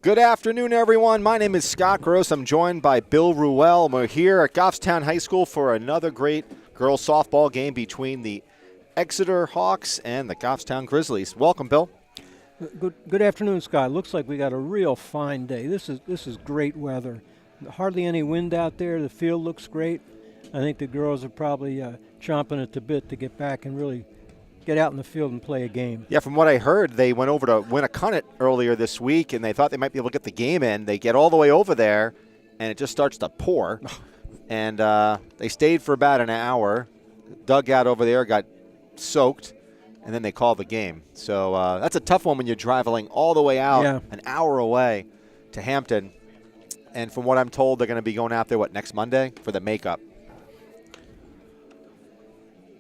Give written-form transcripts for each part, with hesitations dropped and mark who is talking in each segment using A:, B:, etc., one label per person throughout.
A: Good afternoon, everyone. My name is Scott Gross. I'm joined by Bill Ruel. We're here at Goffstown High School for another great girls softball game between the Exeter Hawks and the Goffstown Grizzlies. Welcome, Bill.
B: Good afternoon, Scott. Looks like we got a real fine day. This is great weather. Hardly any wind out there. The field looks great. I think the girls are probably chomping at the bit to get back and really get out in the field and play a game.
A: Yeah, from what I heard, they went over to Winnicott earlier this week, and they thought they might be able to get the game in. They get all the way over there, and it just starts to pour. And they stayed for about an hour. Dugout over there got soaked, and then they called the game. So that's a tough one when you're traveling all the way out an hour away to Hampton. And from what I'm told, they're going to be going out there, next Monday for the makeup.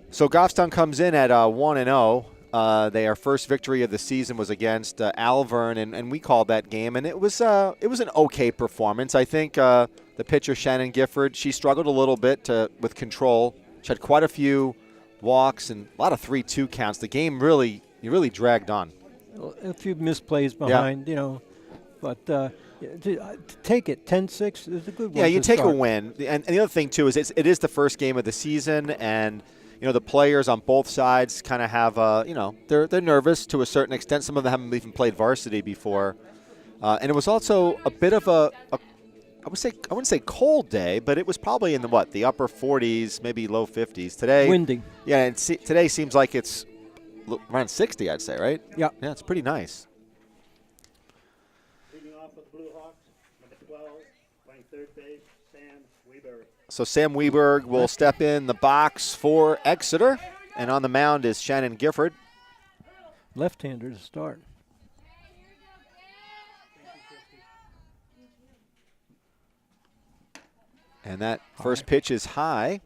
A: So Goffstown comes in at 1-0. Their first victory of the season was against Alvern, and we called that game. And it was an okay performance. I think the pitcher, Shannon Gifford, she struggled a little bit with control. She had quite a few walks and a lot of 3-2 counts. The game really dragged on.
B: A few misplays behind, but to take it 10-6 is a good one.
A: Yeah, you take
B: start.
A: a win. And the other thing, too, is it is the first game of the season, and the players on both sides kind of have, they're nervous to a certain extent. Some of them haven't even played varsity before. And it was also a bit of I wouldn't say cold day, but it was probably in the upper 40s, maybe low 50s. Today,
B: windy.
A: Yeah, and today seems like it's around 60, I'd say, right?
B: Yeah.
A: Yeah, it's pretty nice.
C: Leading off with the Blue Hawks, number 12, playing third base, Sam Weber.
A: So Sam Weberg will step in the box for Exeter, and on the mound is Shannon Gifford.
B: Left-hander to start.
A: And that first pitch is high.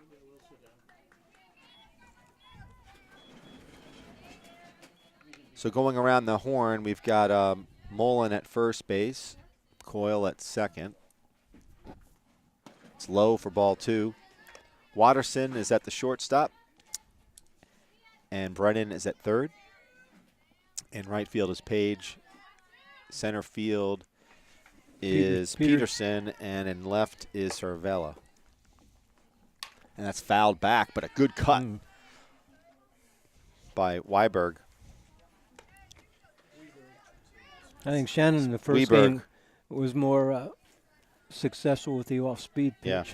A: So going around the horn, we've got Mullen at first base, Coyle at second. It's low for ball 2. Watterson is at the shortstop, and Brennan is at third. In right field is Page. Center field is Peterson, and in left is Cervella. And that's fouled back, but a good cut by Weiberg.
B: I think Shannon in the first game was more successful with the off-speed pitch.
A: Yeah.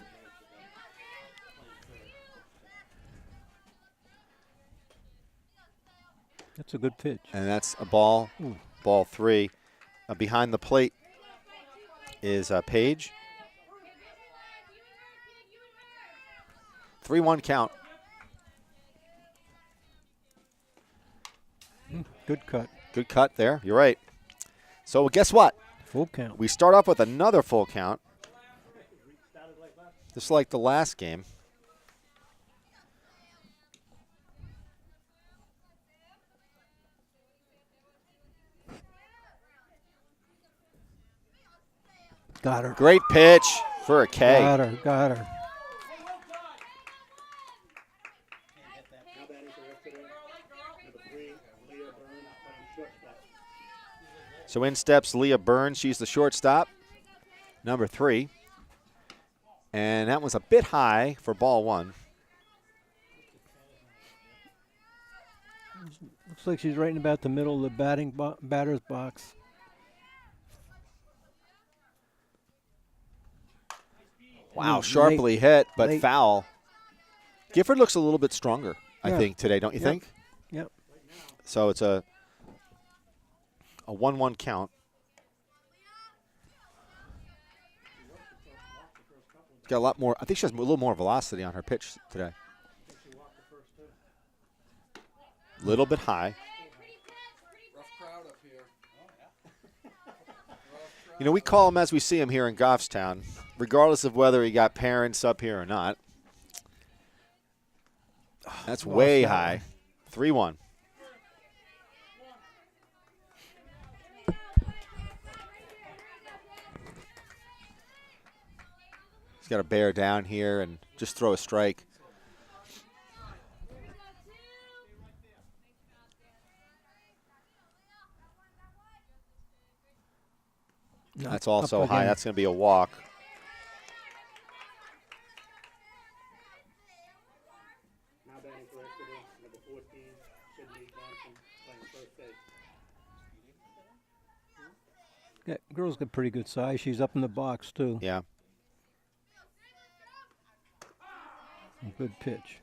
B: That's a good pitch.
A: And that's a ball, ball 3. Behind the plate is Page. 3-1 count.
B: Good cut.
A: Good cut there. You're right. So guess what?
B: Full count.
A: We start off with another full count. Just like the last game.
B: Got her.
A: Great pitch for a K.
B: Got her.
C: Now batting for Exeter, number 3, Leah Burns, playing shortstop.
A: So in steps Leah Burns. She's the shortstop, number 3. And that was a bit high for ball 1.
B: Looks like she's right in about the middle of the batter's box.
A: Wow, sharply hit, but
B: late.
A: foul. Gifford looks a little bit stronger, I think, today, don't you think?
B: Yep.
A: So it's a 1-1 count. Got a lot more. I think she has a little more velocity on her pitch today. A little bit high. We call him as we see him here in Goffstown, regardless of whether he got parents up here or not. That's way high. 3-1. He's got to bear down here and just throw a strike.
B: No,
A: That's also
B: up
A: high.
B: again.
A: That's going to be a walk.
C: Now batting for Exeter, number 14, Sydney Johnson, playing first base.
B: Yeah, girl's got pretty good size. She's up in the box, too.
A: Yeah.
B: Good pitch.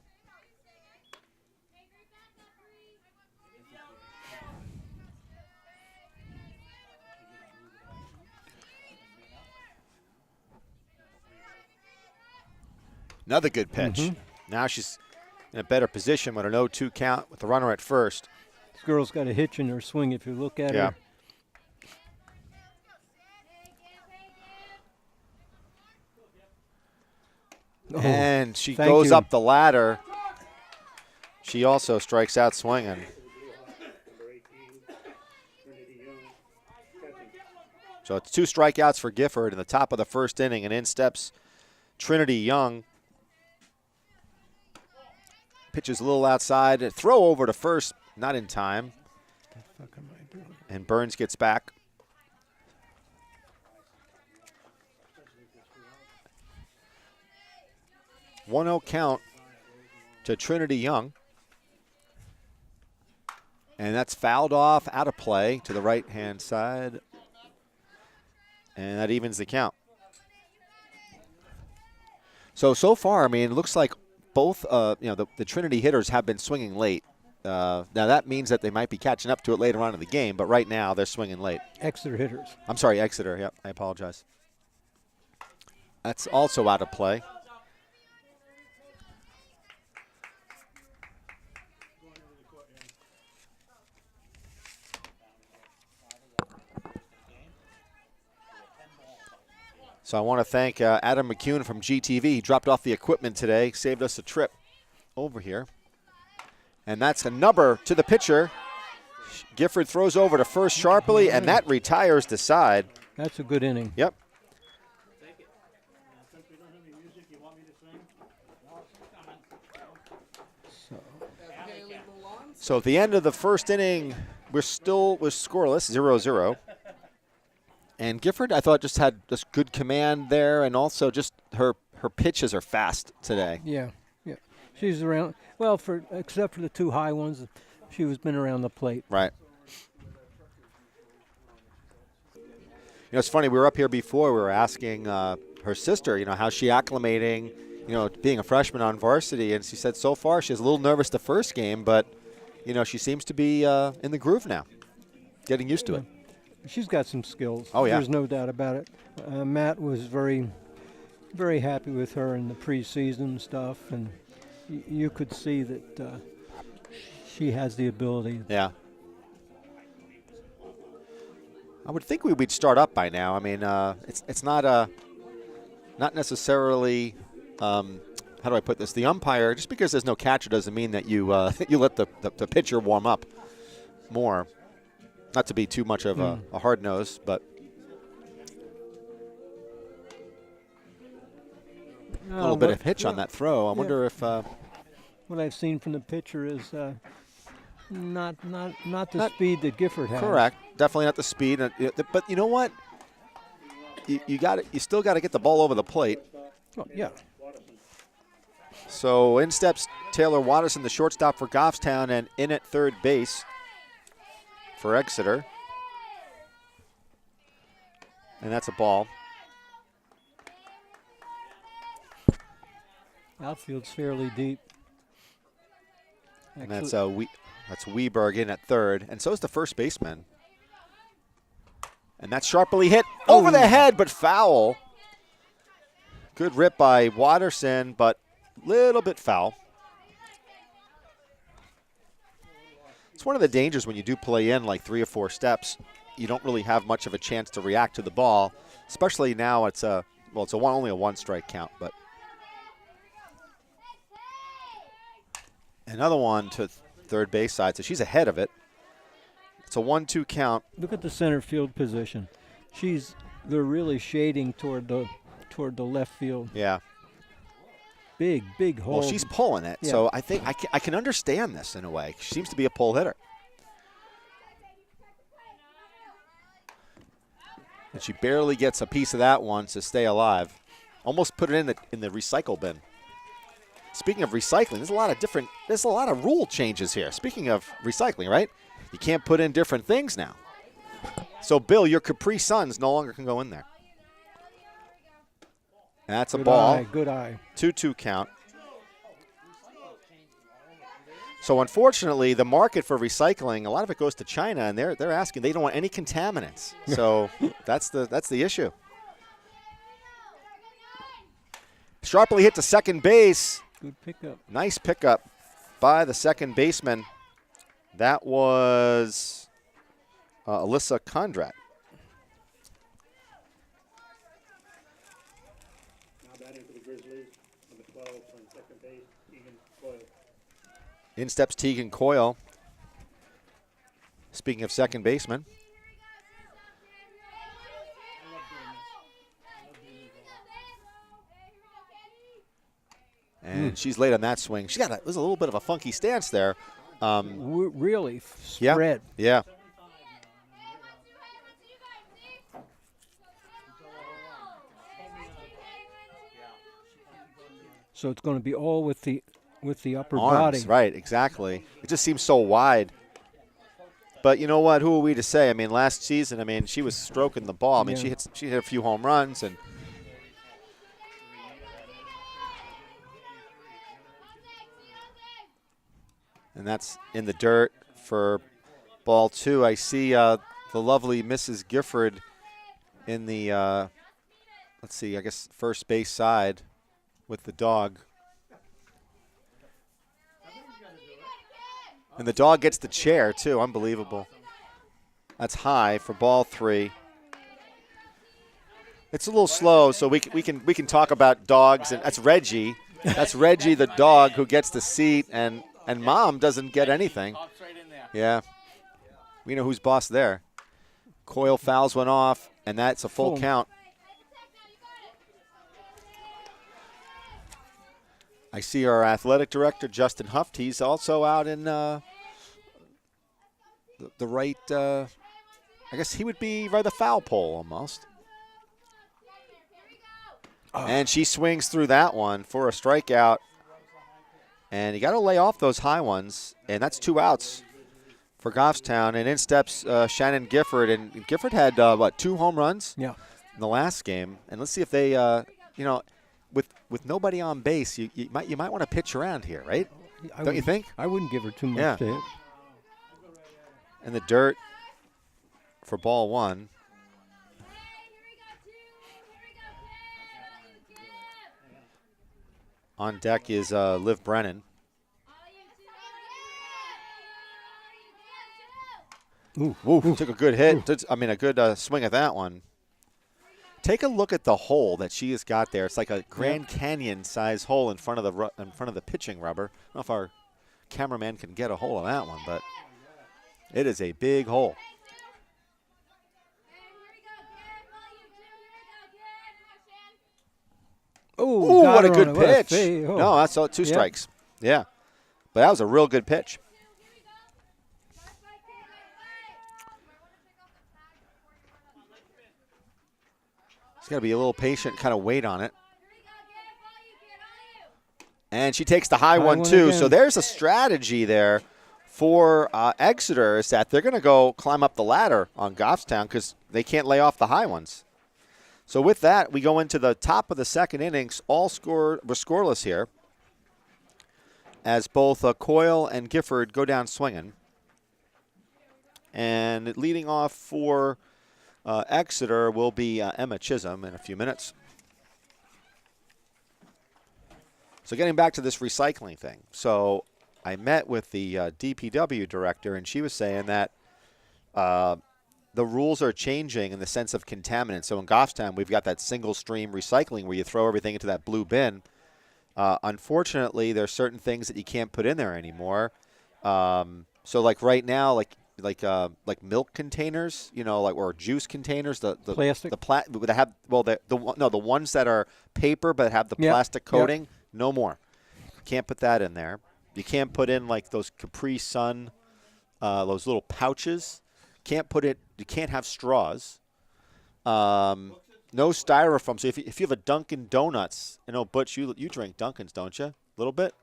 A: Another good pitch. Now she's in a better position with an 0-2 count with the runner at first.
B: This girl's got a hitch in her swing if you look at her. Oh,
A: And she
B: thank
A: goes
B: you.
A: up the ladder. She also strikes out swinging.
C: Number 18, Trinity Young, catching.
A: So it's 2 strikeouts for Gifford in the top of the first inning, and in steps Trinity Young. Pitches a little outside. A throw over to first, not in time.
B: What the fuck am I doing?
A: And Burns gets back. One 0 count to Trinity Young. And that's fouled off, out of play to the right-hand side. And that evens the count. So far, I mean, it looks like both, the Trinity hitters have been swinging late. Now, that means that they might be catching up to it later on in the game, but right now they're swinging late.
B: Exeter hitters.
A: I'm sorry, Exeter. Yep, I apologize. That's also out of play. So I want to thank Adam McCune from GTV. He dropped off the equipment today, saved us a trip over here. And that's a number to the pitcher. Gifford throws over to first sharply, and that retires the side.
B: That's a good inning.
A: Yep.
C: Since we don't have any music, you want me to sing?
A: So at the end of the first inning, we're scoreless, 0-0. And Gifford, I thought, just had just good command there, and also just her pitches are fast today.
B: Yeah. She's around. Well, except for the 2 high ones, she was been around the plate.
A: Right. It's funny. We were up here before. We were asking her sister, how's she acclimating, being a freshman on varsity, and she said so far she was a little nervous the first game, but she seems to be in the groove now, getting used to it.
B: She's got some skills.
A: Oh, yeah.
B: There's no doubt about it. Matt was very, very happy with her in the preseason stuff, and you could see that she has the ability.
A: Yeah. I would think we'd start up by now. I mean, it's not necessarily. How do I put this? The umpire, just because there's no catcher, doesn't mean that you you let the pitcher warm up more. Not to be too much of a hard nose, but a little bit of hitch on that throw. I wonder if
B: what I've sseen from the pitcher is not the speed that Gifford has.
A: correct. Definitely not the speed, but you know what? You got it. You still got to get the ball over the plate.
B: Oh, yeah.
A: So in steps Taylor Watterson, the shortstop for Goffstown, and in at third base for Exeter. And that's a ball.
B: Outfield's fairly deep.
A: And that's Weberg in at third. And so is the first baseman. And that's sharply hit over the head, but foul. Good rip by Watterson, but little bit foul. It's one of the dangers when you do play in like 3 or 4 steps. You don't really have much of a chance to react to the ball, especially now it's only a 1-strike count, but another one to third base side, so she's ahead of it. It's a 1-2 count.
B: Look at the center field position. They're really shading toward the left field.
A: Yeah.
B: Big hole.
A: Well, she's pulling it,
B: Yeah.
A: so I think I can understand this in a way. She seems to be a pull hitter. And she barely gets a piece of that one to stay alive. Almost put it in the recycle bin. Speaking of recycling, there's a lot of rule changes here. Speaking of recycling, right? You can't put in different things now. So, Bill, your Capri Suns no longer can go in there. And that's a ball.
B: Good eye.
A: 2-2 count. So, unfortunately, the market for recycling, a lot of it goes to China, and they're asking. They don't want any contaminants. So, that's the issue. Sharply hit to second base.
B: Good pickup.
A: Nice pickup by the second baseman. That was Alyssa Kondrat.
C: Now batting for the Grizzlies, number 12, playing second base, Tegan Coyle.
A: In steps Tegan Coyle. Speaking of second baseman. And she's late on that swing. There's a little bit of a funky stance there.
B: Really spread.
A: Yeah.
B: So it's going to be all with the upper
A: Arms,
B: body.
A: right, exactly. It just seems so wide. But you know what? Who are we to say? I mean, last season, she was stroking the ball. I mean,
B: Yeah.
A: she hit a few home runs and that's in the dirt for ball 2. I see the lovely Mrs. Gifford in the, let's see, I guess first base side with the dog. And the dog gets the chair, too. Unbelievable. That's high for ball 3. It's a little slow, so we can talk about dogs. And that's Reggie. That's Reggie, the dog, who gets the seat, and Mom doesn't get anything. Yeah. We know who's boss there. Coyle fouls one off, and that's a full count. I see our athletic director, Justin Huft. He's also out in the right, I guess he would be by the foul pole almost. And she swings through that one for a strikeout. And you got to lay off those high ones. And that's 2 outs for Goffstown. And in steps Shannon Gifford. And Gifford had, 2 home runs in the last game. And let's see if they, with nobody on base, you might want to pitch around here, right? Don't you think?
B: I wouldn't give her too much to hit.
A: In the dirt for ball 1. On deck is Liv Brennan. Ooh, took a good hit. A good swing at that one. Take a look at the hole that she has got there. It's like a Grand Canyon size hole in front of the pitching rubber. I don't know if our cameraman can get a hold of that one, but it is a big hole.
B: Oh,
A: what a good pitch.
B: Oh.
A: No, that's 2 strikes. Yeah. But that was a real good pitch. She's got to be a little patient, kind of wait on it. And she takes the high one too.
B: Again.
A: So there's a strategy there for Exeter, is that they're going to go climb up the ladder on Goffstown because they can't lay off the high ones. So with that, we go into the top of the second innings. We're scoreless here as both Coyle and Gifford go down swinging. And leading off for Exeter will be Emma Chisholm in a few minutes. So getting back to this recycling thing. So I met with the DPW director, and she was saying that the rules are changing in the sense of contaminants. So in Goffstown, we've got that single stream recycling where you throw everything into that blue bin. Unfortunately, there's certain things that you can't put in there anymore. So like right now, like milk containers, or juice containers, the
B: plastic,
A: that have the ones that are paper but have the plastic coating. No more. Can't put that in there. You can't put in like those Capri Sun, those little pouches. You can't have straws. No styrofoam. So if you have a Dunkin' Donuts, I know, Butch, you drink Dunkin's, don't you? A little bit?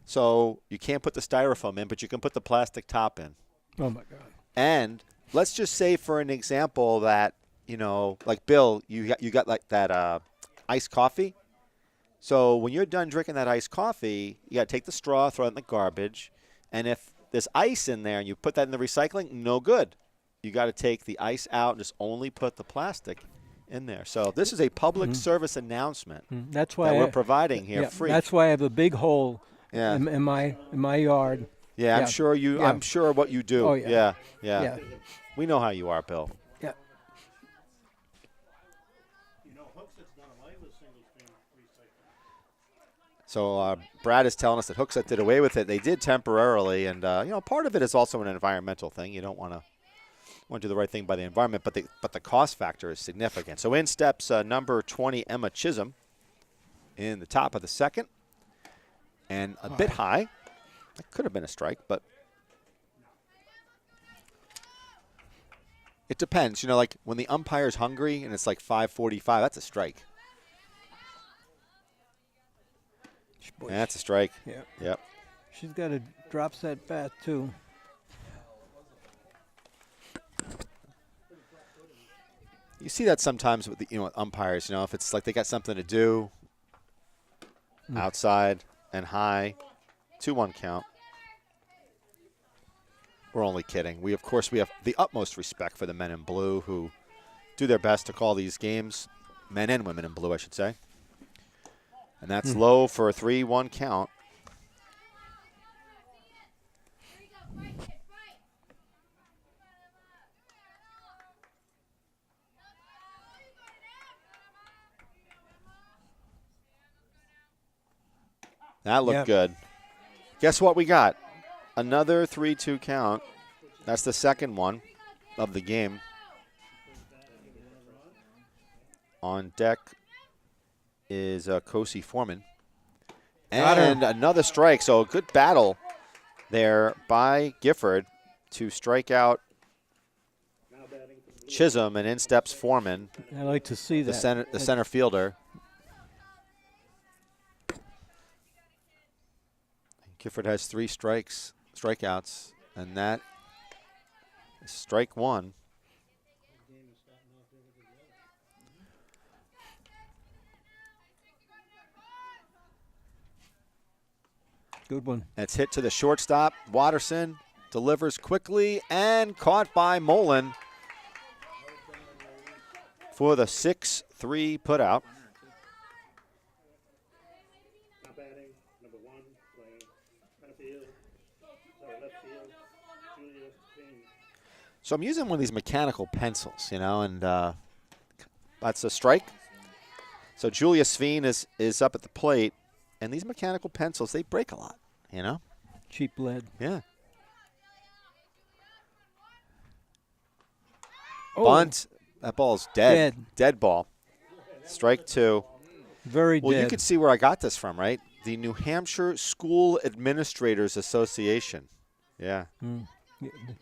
A: So you can't put the styrofoam in, but you can put the plastic top in.
B: Oh, my God.
A: And let's just say, for an example, that, like Bill, you got like that iced coffee. So when you're done drinking that iced coffee, you got to take the straw, throw it in the garbage. And if there's ice in there and you put that in the recycling, no good. You got to take the ice out and just only put the plastic in there. So this is a public service announcement
B: That's why
A: that we're providing here
B: yeah,
A: free.
B: That's why I have a big hole
A: Yeah.
B: in my yard.
A: Yeah,
B: Yeah.
A: I'm sure you.
B: Yeah.
A: I'm sure what you do.
B: Oh, yeah.
A: Yeah. We know how you are, Bill.
B: Yeah.
C: Hookset's done away with single-stream recycling.
A: So Brad is telling us that Hookset did away with it. They did temporarily, and part of it is also an environmental thing. You don't want to do the right thing by the environment, but the cost factor is significant. So in steps number 20, Emma Chisholm, in the top of the second, and a bit high. That could have been a strike, but it depends. Like when the umpire's hungry and it's like 5:45, that's a strike.
B: Boy,
A: That's a strike.
B: Yeah.
A: Yep.
B: She's got to drop that bat, too.
A: You see that sometimes with with umpires. If it's like they got something to do outside and high, 2-1 count. We're only kidding. We have the utmost respect for the men in blue who do their best to call these games, men and women in blue, I should say. And that's low for a 3-1 count. That looked good. Guess what we got? Another 3-2 count. That's the second one of the game. On deck is Kosi Foreman. And another strike. So a good battle there by Gifford to strike out Chisholm, and in steps Foreman,
B: I like to see that.
A: the center fielder. Gifford has 3 strikeouts, and that is strike 1.
B: Good one.
A: It's hit to the shortstop. Watterson delivers quickly and caught by Mullen for the 6-3 putout.
C: Now batting, number 1, playing left field, Julia King.
A: So I'm using one of these mechanical pencils, and that's a strike. So Julia Sveen is up at the plate, and these mechanical pencils, they break a lot,
B: Cheap lead.
A: Yeah.
B: Oh,
A: Bunt. That ball's dead. Dead ball. Strike 2.
B: Very
A: Well,
B: dead.
A: you could see where I got this from, right? The New Hampshire School Administrators Association. Yeah.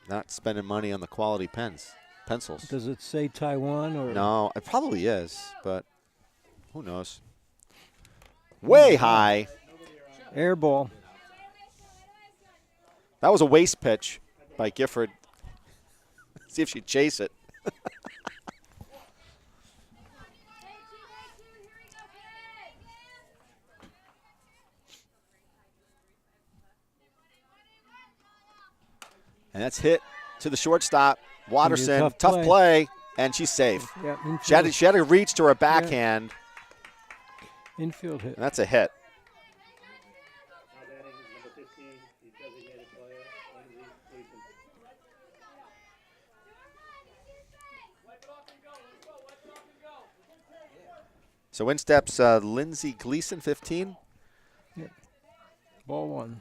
A: Not spending money on the quality pencils.
B: Does it say Taiwan or?
A: No, it probably is, but who knows? Way high.
B: Air ball.
A: That was a waste pitch by Gifford. See if she'd chase it. And that's hit to the shortstop. Watterson, tough play, and she's safe.
B: Yeah,
A: She had to reach to her backhand.
B: Infield hit.
A: And that's a hit.
C: Now batting, number 15, the designated player, Lindsay Gleason.
A: So in steps Lindsey Gleason, 15.
B: Ball 1.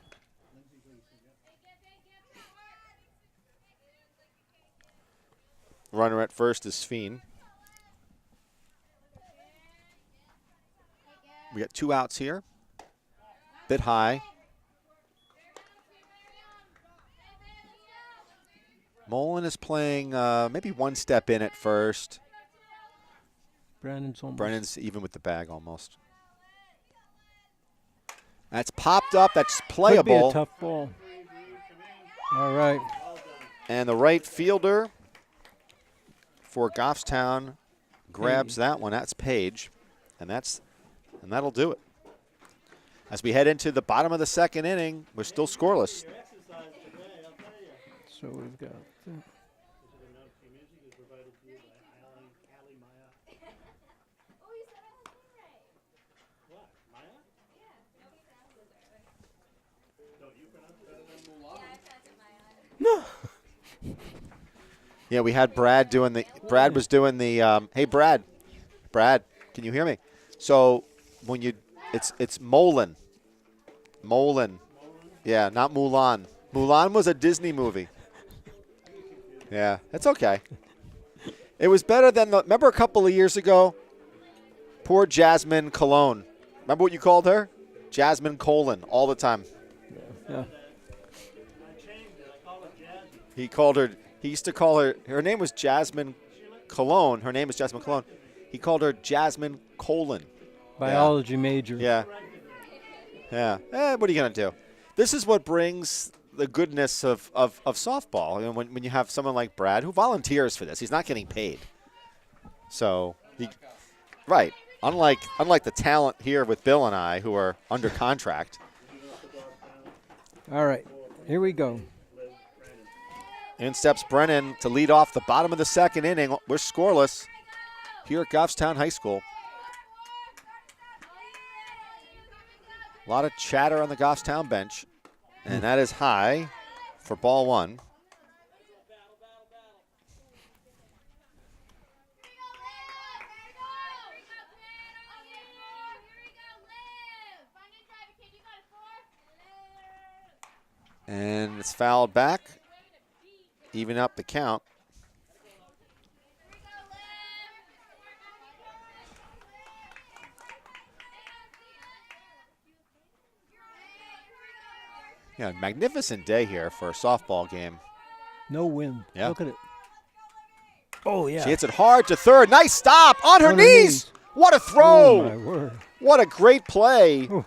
A: Runner at first is Sveen. We got 2 outs here. Bit high. Mullen is playing maybe one step in at first.
B: Brennan's almost.
A: Brennan's even with the bag almost. That's popped up. That's
B: Could be
A: playable.
B: a tough ball. All right.
A: And the right fielder for Goffstown grabs that one. That's Page. And that'll do it. As we head into the bottom of the second inning, we're still scoreless.
B: So we've got. No.
A: Yeah, we had Brad doing the. Brad was doing the. Hey, Brad, can you hear me? So when you, it's Molin. Yeah, not Mulan. Mulan was a Disney movie. Yeah, that's okay. It was better than the. Remember a couple of years ago? Poor Jasmine Cologne. Remember what you called her? Jasmine Colon all the time.
B: Yeah.
A: He called her. He used to call her. Her name was Jasmine Cologne. Her name is Jasmine Cologne. He called her Jasmine Colon.
B: Biology major.
A: Yeah. Yeah. What are you gonna do? This is what brings the goodness of softball. You know, when you have someone like Brad who volunteers for this, he's not getting paid. So right. Unlike the talent here with Bill and I, who are under contract.
B: All right. Here we go.
A: In steps Brennan to lead off the bottom of the second inning. We're scoreless here at Goffstown High School. A lot of chatter on the Goffstown bench. And that is high for ball one. And it's fouled back. Even up the count. Yeah, magnificent day here for a softball game.
B: No wind.
A: Yeah.
B: Look at it. Oh, yeah.
A: She hits it hard to third. Nice stop on her
B: On her
A: knees.
B: knees.
A: What a
B: Oh,
A: throw.
B: my word.
A: What a great play
B: Ooh.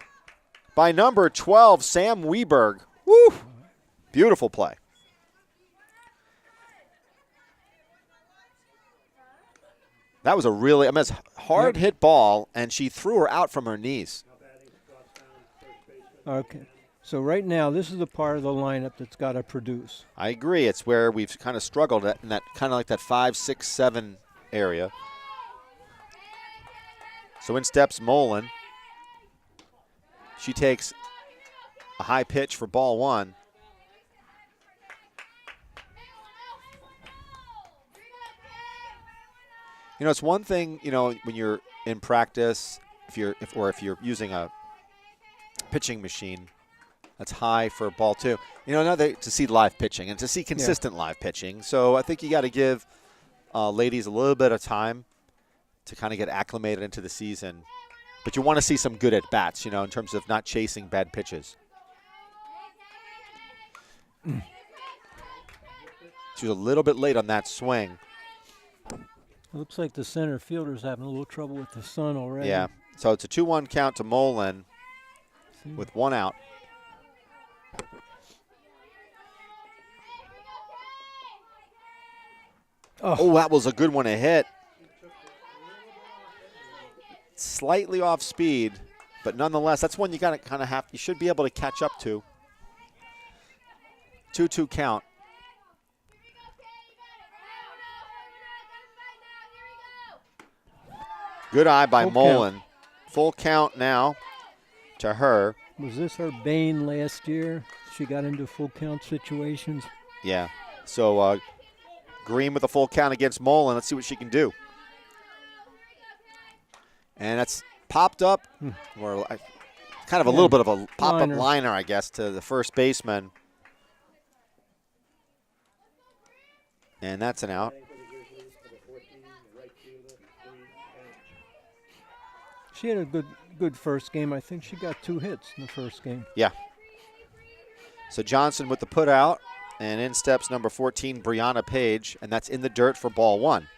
A: by number 12, Sam Weberg. Woo. Beautiful play. That was it's a hard hit ball, and she threw her out from her knees.
B: Okay. So right now, this is the part of the lineup that's got to produce.
A: I agree. It's where we've kind of struggled in that kind of like that 5, 6, 7 area. So in steps Molin. She takes a high pitch for ball one. You know, it's one thing, you know, when you're in practice, if you're using a pitching machine that's high for ball two. You know, another to see live pitching and to see consistent live pitching. So I think you got to give ladies a little bit of time to kind of get acclimated into the season. But you want to see some good at bats, you know, in terms of not chasing bad pitches. She was a little bit late on that swing.
B: It looks like the center fielder's having a little trouble with the sun already.
A: Yeah. So it's a 2-1 count to Molin with one out. Oh, that was a good one to hit. Slightly off speed, but nonetheless, that's one you got to kind of you should be able to catch up to. 2-2 count. Good eye by Molin. Full count now to her.
B: Was this her bane last year? She got into full count situations.
A: Yeah. So Green with a full count against Molin. Let's see what she can do. And that's popped up, or kind of a little bit of a pop-up liner, I guess, to the first baseman. And that's an out.
B: She had a good first game. I think she got 2 hits in the first game.
A: Yeah. So Johnson with the put out, and in steps number 14, Brianna Page, and that's in the dirt for ball one.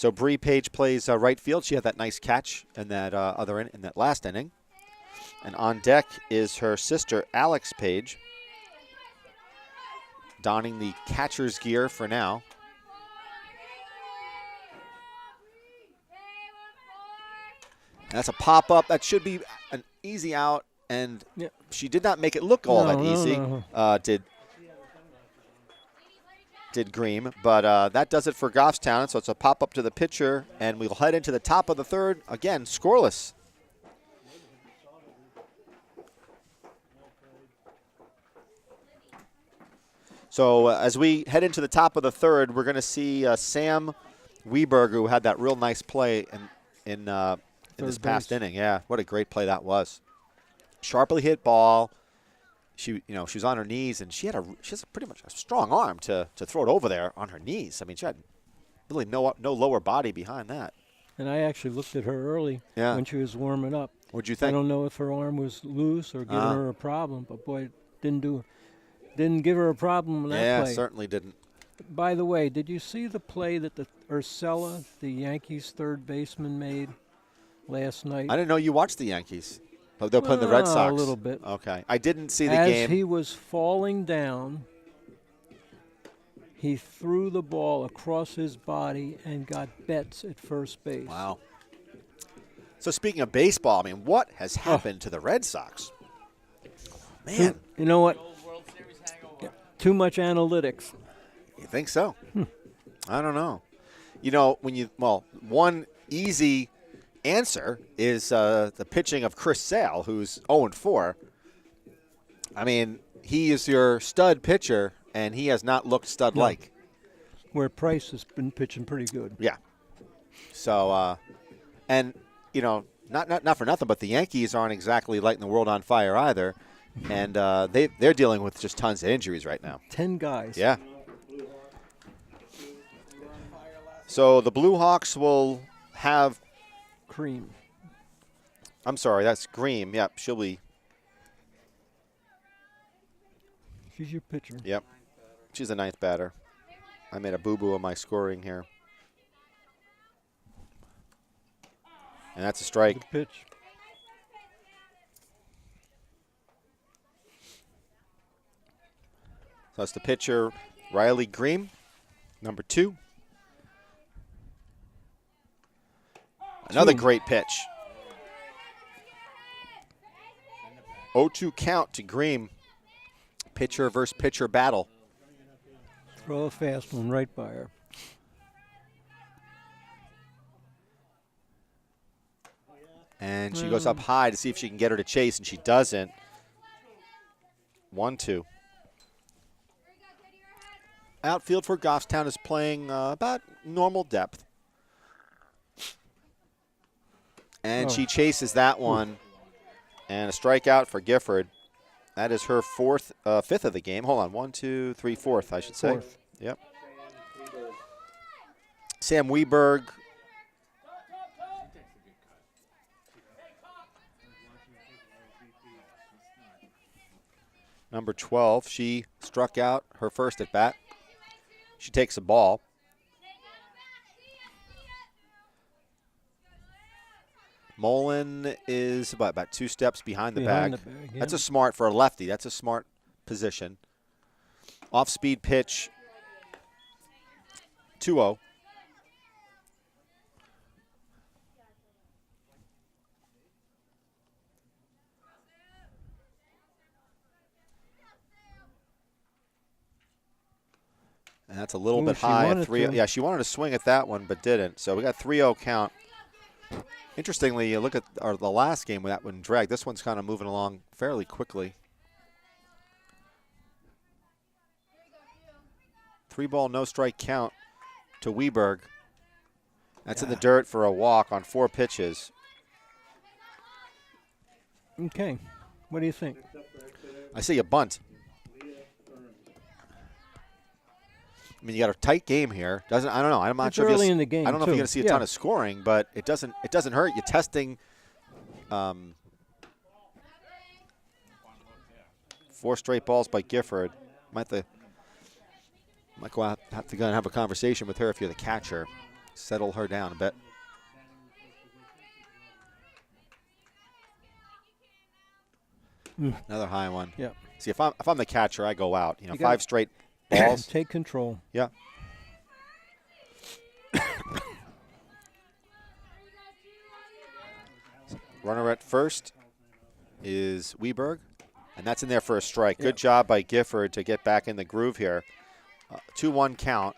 A: So Bree Page plays right field. She had that nice catch in that in that last inning. And on deck is her sister, Alex Page, donning the catcher's gear for now. And that's a pop-up. That should be an easy out, and she did not make it look all that easy, did Green. But that does it for Goffstown, so it's a pop-up to the pitcher, and we'll head into the top of the third. Again, scoreless. So as we head into the top of the third, we're going to see Sam Weberg, who had that real nice play in this past inning. Yeah, what a great play that was. Sharply hit ball. She was on her knees, and she has pretty much a strong arm to throw it over there on her knees. I mean, she had really no lower body behind that.
B: And I actually looked at her early when she was warming up.
A: What'd you think?
B: I don't know if her arm was loose or giving her a problem, but boy, it didn't give her a problem in that play.
A: Yeah, certainly didn't.
B: By the way, did you see the play that the Urcella, the Yankees third baseman, made last night?
A: I didn't know you watched the Yankees. Oh, they're playing the Red Sox.
B: A little bit.
A: Okay. I didn't see the game.
B: As he was falling down, he threw the ball across his body and got Betts at first base.
A: Wow. So speaking of baseball, I mean, what has happened to the Red Sox? Man.
B: You know what? Too much analytics.
A: You think so? I don't know. One easy answer is the pitching of Chris Sale, who's 0-4. I mean, he is your stud pitcher, and he has not looked stud-like.
B: Where Price has been pitching pretty good.
A: Yeah. So, not for nothing, but the Yankees aren't exactly lighting the world on fire either, and they're dealing with just tons of injuries right now.
B: 10 guys.
A: Yeah. So the Blue Hawks will have
B: Cream.
A: I'm sorry, that's Green. Yep, she'll be.
B: She's your pitcher.
A: Yep. She's the ninth batter. I made a boo-boo on my scoring here. And that's a strike.
B: Good pitch.
A: So that's the pitcher, Riley Green, number 2. Another great pitch. 0-2 count to Green. Pitcher versus pitcher battle.
B: Throw a fast one right by her.
A: And she goes up high to see if she can get her to chase, and she doesn't. 1-2. Outfield for Goffstown is playing about normal depth. And she chases that one. And a strikeout for Gifford. That is her fifth of the game. Hold on, 1, 2, 3, fourth, I should say.
B: Fourth.
A: Yep. Sam Weberg. Number 12, she struck out her first at bat. She takes a ball. Mullen is about 2 steps behind the bag.
B: Yeah.
A: That's a smart for a lefty. That's a smart position. Off-speed pitch, 2-0. And that's a little bit high at 3-0. Yeah, she wanted to swing at that one, but didn't. So we got 3-0 count. Interestingly, you look at the last game when that one dragged. This one's kind of moving along fairly quickly. 3-ball, no strike count to Weberg. That's in the dirt for a walk on 4 pitches.
B: Okay. What do you think?
A: I see a bunt. I mean, you got a tight game here. I don't know. I'm not
B: it's
A: sure.
B: Early in the game.
A: I don't know if you're going to see a ton of scoring, but it doesn't hurt. You're testing 4 straight balls by Gifford. Might have to go and have a conversation with her if you're the catcher. settle her down a bit. Another high one.
B: Yeah.
A: See, if I'm the catcher, I go out. You know,
B: You
A: 5 straight balls.
B: Take control.
A: Yeah. Runner at first is Weberg, and that's in there for a strike. Good job by Gifford to get back in the groove here. 2-1 count.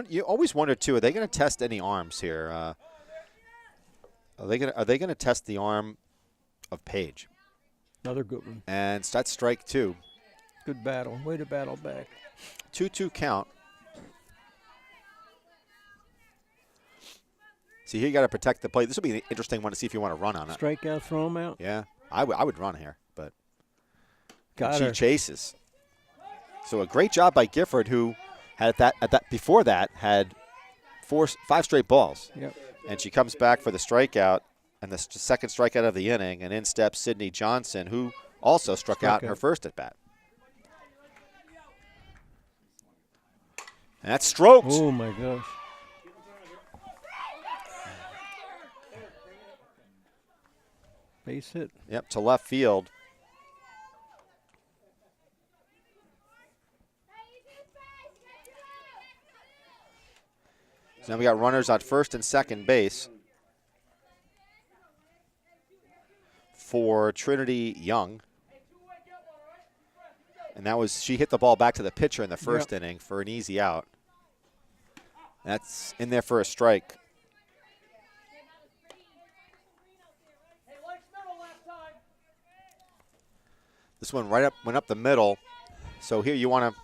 A: You always wonder too, are they going to test any arms here? Are they going to test the arm of Page?
B: Another good one.
A: And that's strike 2.
B: Good battle. Way to battle back.
A: 2-2 count. See, here you got to protect the plate. This will be an interesting one to see if you want to run on it.
B: Strikeout, throw him out.
A: Yeah, I would run here, but
B: Got
A: she
B: her.
A: chases. So a great job by Gifford, who had before that had 5 straight balls.
B: Yep.
A: And she comes back for the strikeout, and the second strikeout of the inning, and in steps Sydney Johnson, who also struck out in her first at bat. And that's stroked.
B: Oh my gosh. Base hit.
A: Yep, to left field. So now we got runners on first and second base for Trinity Young. And she hit the ball back to the pitcher in the first inning for an easy out. That's in there for a strike. This one went up the middle. So here you want to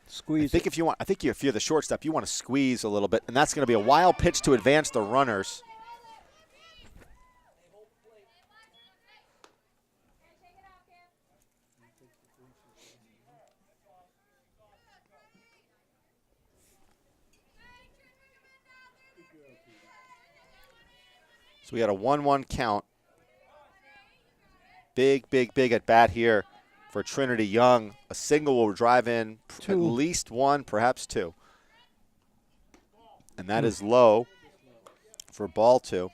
B: squeeze.
A: If you're the shortstop, you want to squeeze a little bit, and that's going to be a wild pitch to advance the runners. So we got a 1-1 count. Big at bat here for Trinity Young. A single will drive in at least 1, perhaps 2. And that is low for ball 2.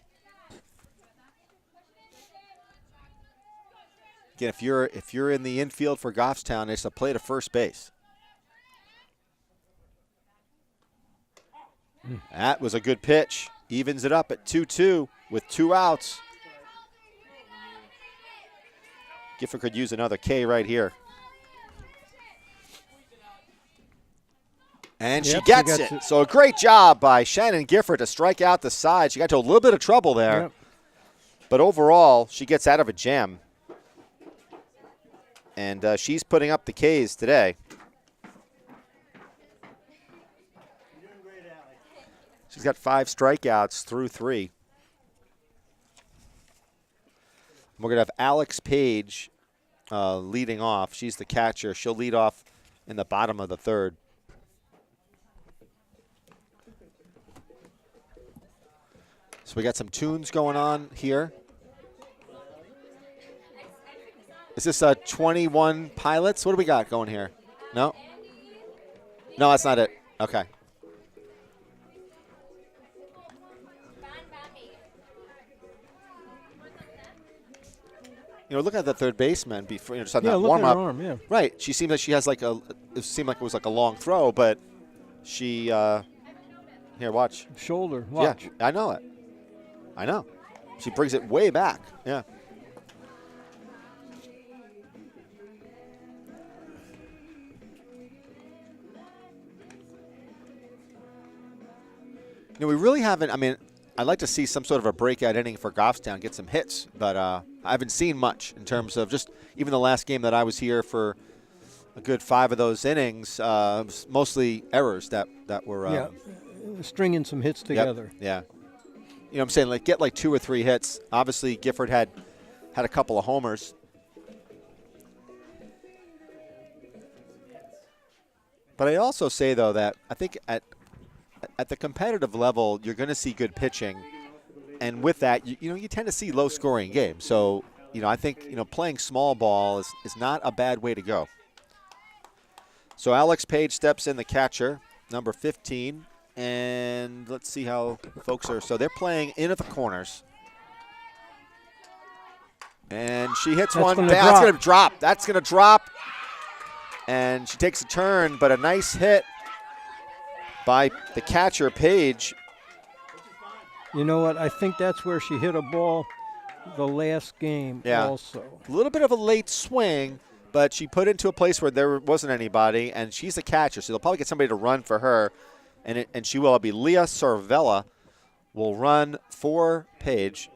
A: Again, if you're in the infield for Goffstown, it's a play to first base. That was a good pitch. Evens it up at 2-2 with 2 outs. Gifford could use another K right here. And she gets it. So a great job by Shannon Gifford to strike out the side. She got to a little bit of trouble there.
B: Yep.
A: But overall, she gets out of a jam. And she's putting up the Ks today. She's got 5 strikeouts through 3. We're going to have Alex Page leading off. She's the catcher. She'll lead off in the bottom of the 3rd. So we got some tunes going on here. Is this 21 Pilots? What do we got going here? No? No, that's not it. Okay. You know, looking at the third baseman before, just on that warm up.
B: Arm, yeah.
A: Right. She seemed like she has it seemed like it was like a long throw, but she, here, watch.
B: Shoulder, watch.
A: Yeah, I know it. I know. She brings it way back. Yeah. You know, we really haven't, I'd like to see some sort of a breakout inning for Goffstown, get some hits, but I haven't seen much in terms of just even the last game that I was here for a good 5 of those innings, mostly errors that were.
B: Stringing some hits together.
A: Yep, yeah. You know what I'm saying? Like get like 2 or 3 hits. Obviously, Gifford had a couple of homers. But I also say, though, that I think at the competitive level, you're going to see good pitching. And with that, you tend to see low-scoring games. So, I think, playing small ball is not a bad way to go. So Alex Page steps in, the catcher. number 15. And let's see how folks are. So they're playing in at the corners. And she hits one down. That's going to drop. That's going to drop. And she takes a turn, but a nice hit by the catcher, Paige.
B: You know what? I think that's where she hit a ball the last game also.
A: A little bit of a late swing, but she put it into a place where there wasn't anybody, and she's a catcher, so they'll probably get somebody to run for her, and she will be Leah Cervella will run for Paige.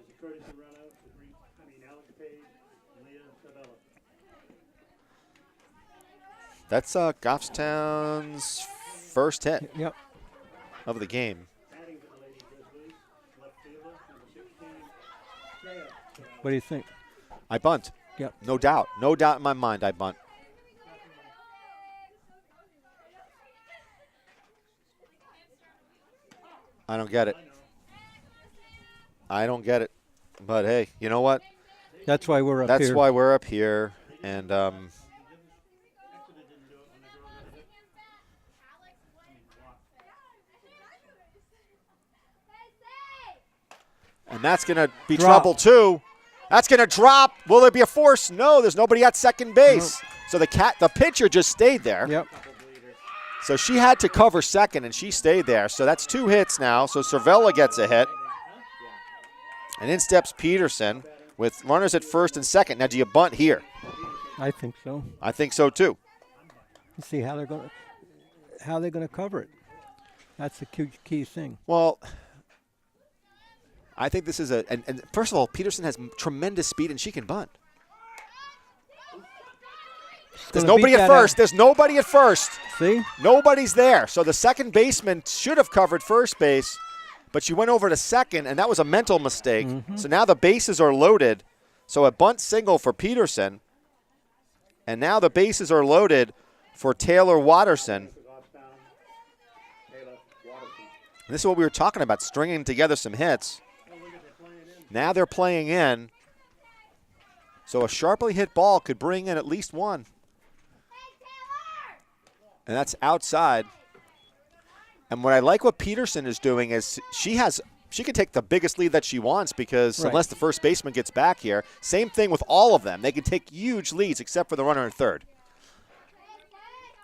A: That's Goffstown's first hit of the game.
B: What do you think?
A: I bunt.
B: Yep.
A: No doubt. No doubt in my mind I bunt. I don't get it. I don't get it. But, hey, you know what?
B: That's why we're up here.
A: That's why we're up here. And that's going to be trouble, too. That's going to drop. Will there be a force? No, there's nobody at second base. Nope. So the pitcher just stayed there.
B: Yep.
A: So she had to cover second, and she stayed there. So that's 2 hits now. So Cervella gets a hit. And in steps Peterson with runners at first and second. Now, do you bunt here?
B: I think so.
A: I think so, too.
B: Let's see how they're going to cover it. That's the key thing.
A: Well, I think this is and first of all, Peterson has tremendous speed, and she can bunt. There's nobody at first. There's nobody at first.
B: See?
A: Nobody's there. So the second baseman should have covered first base, but she went over to second, and that was a mental mistake. Mm-hmm. So now the bases are loaded. So a bunt single for Peterson, and now the bases are loaded for Taylor Watterson. And this is what we were talking about, stringing together some hits. Now they're playing in. So a sharply hit ball could bring in at least one. And that's outside. And what I like what Peterson is doing is she can take the biggest lead that she wants because unless the first baseman gets back here, same thing with all of them. They can take huge leads except for the runner in third.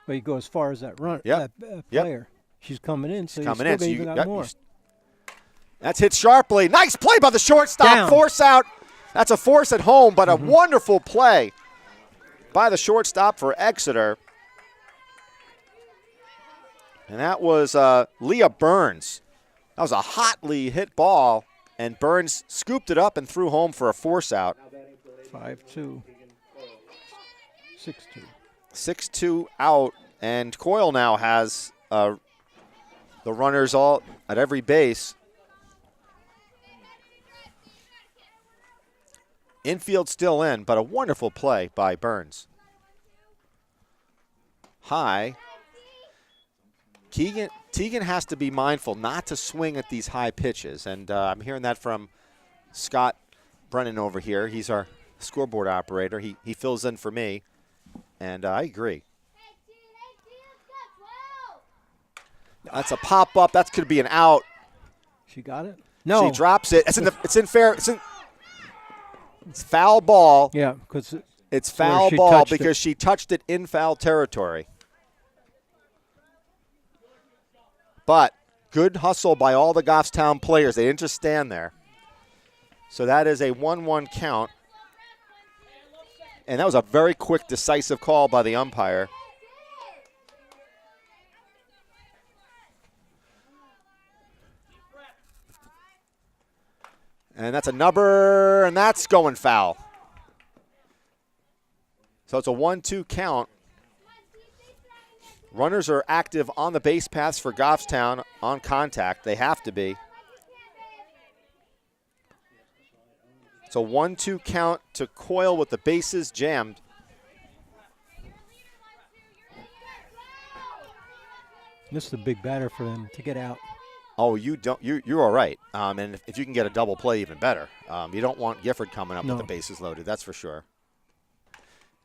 B: But you go as far as that player.
A: Yep.
B: She's coming in, so
A: coming
B: you
A: in,
B: still even got more.
A: That's hit sharply. Nice play by the shortstop.
B: Down.
A: Force out. That's a force at home, but a wonderful play by the shortstop for Exeter. And that was Leah Burns. That was a hotly hit ball, and Burns scooped it up and threw home for a force out.
B: 5-2. 6-2.
A: 6-2 out, and Coyle now has the runners all at every base. Infield still in, but a wonderful play by Burns. High. Teagan has to be mindful not to swing at these high pitches, and I'm hearing that from Scott Brennan over here. He's our scoreboard operator. He fills in for me, and I agree. That's a pop-up. That could be an out.
B: She got it? No.
A: She drops it. It's foul ball.
B: Yeah, because
A: it's foul ball because she touched it in foul territory. But good hustle by all the Goffstown players. They didn't just stand there. So that is a 1-1 count. And that was a very quick, decisive call by the umpire. And that's a number, and that's going foul. So it's a 1-2 count. Runners are active on the base paths for Goffstown on contact. They have to be. It's a 1-2 count to Coyle with the bases jammed.
B: This is a big batter for them to get out.
A: Oh, you're all right. And if you can get a double play, even better. You don't want Gifford coming up with the bases loaded, that's for sure.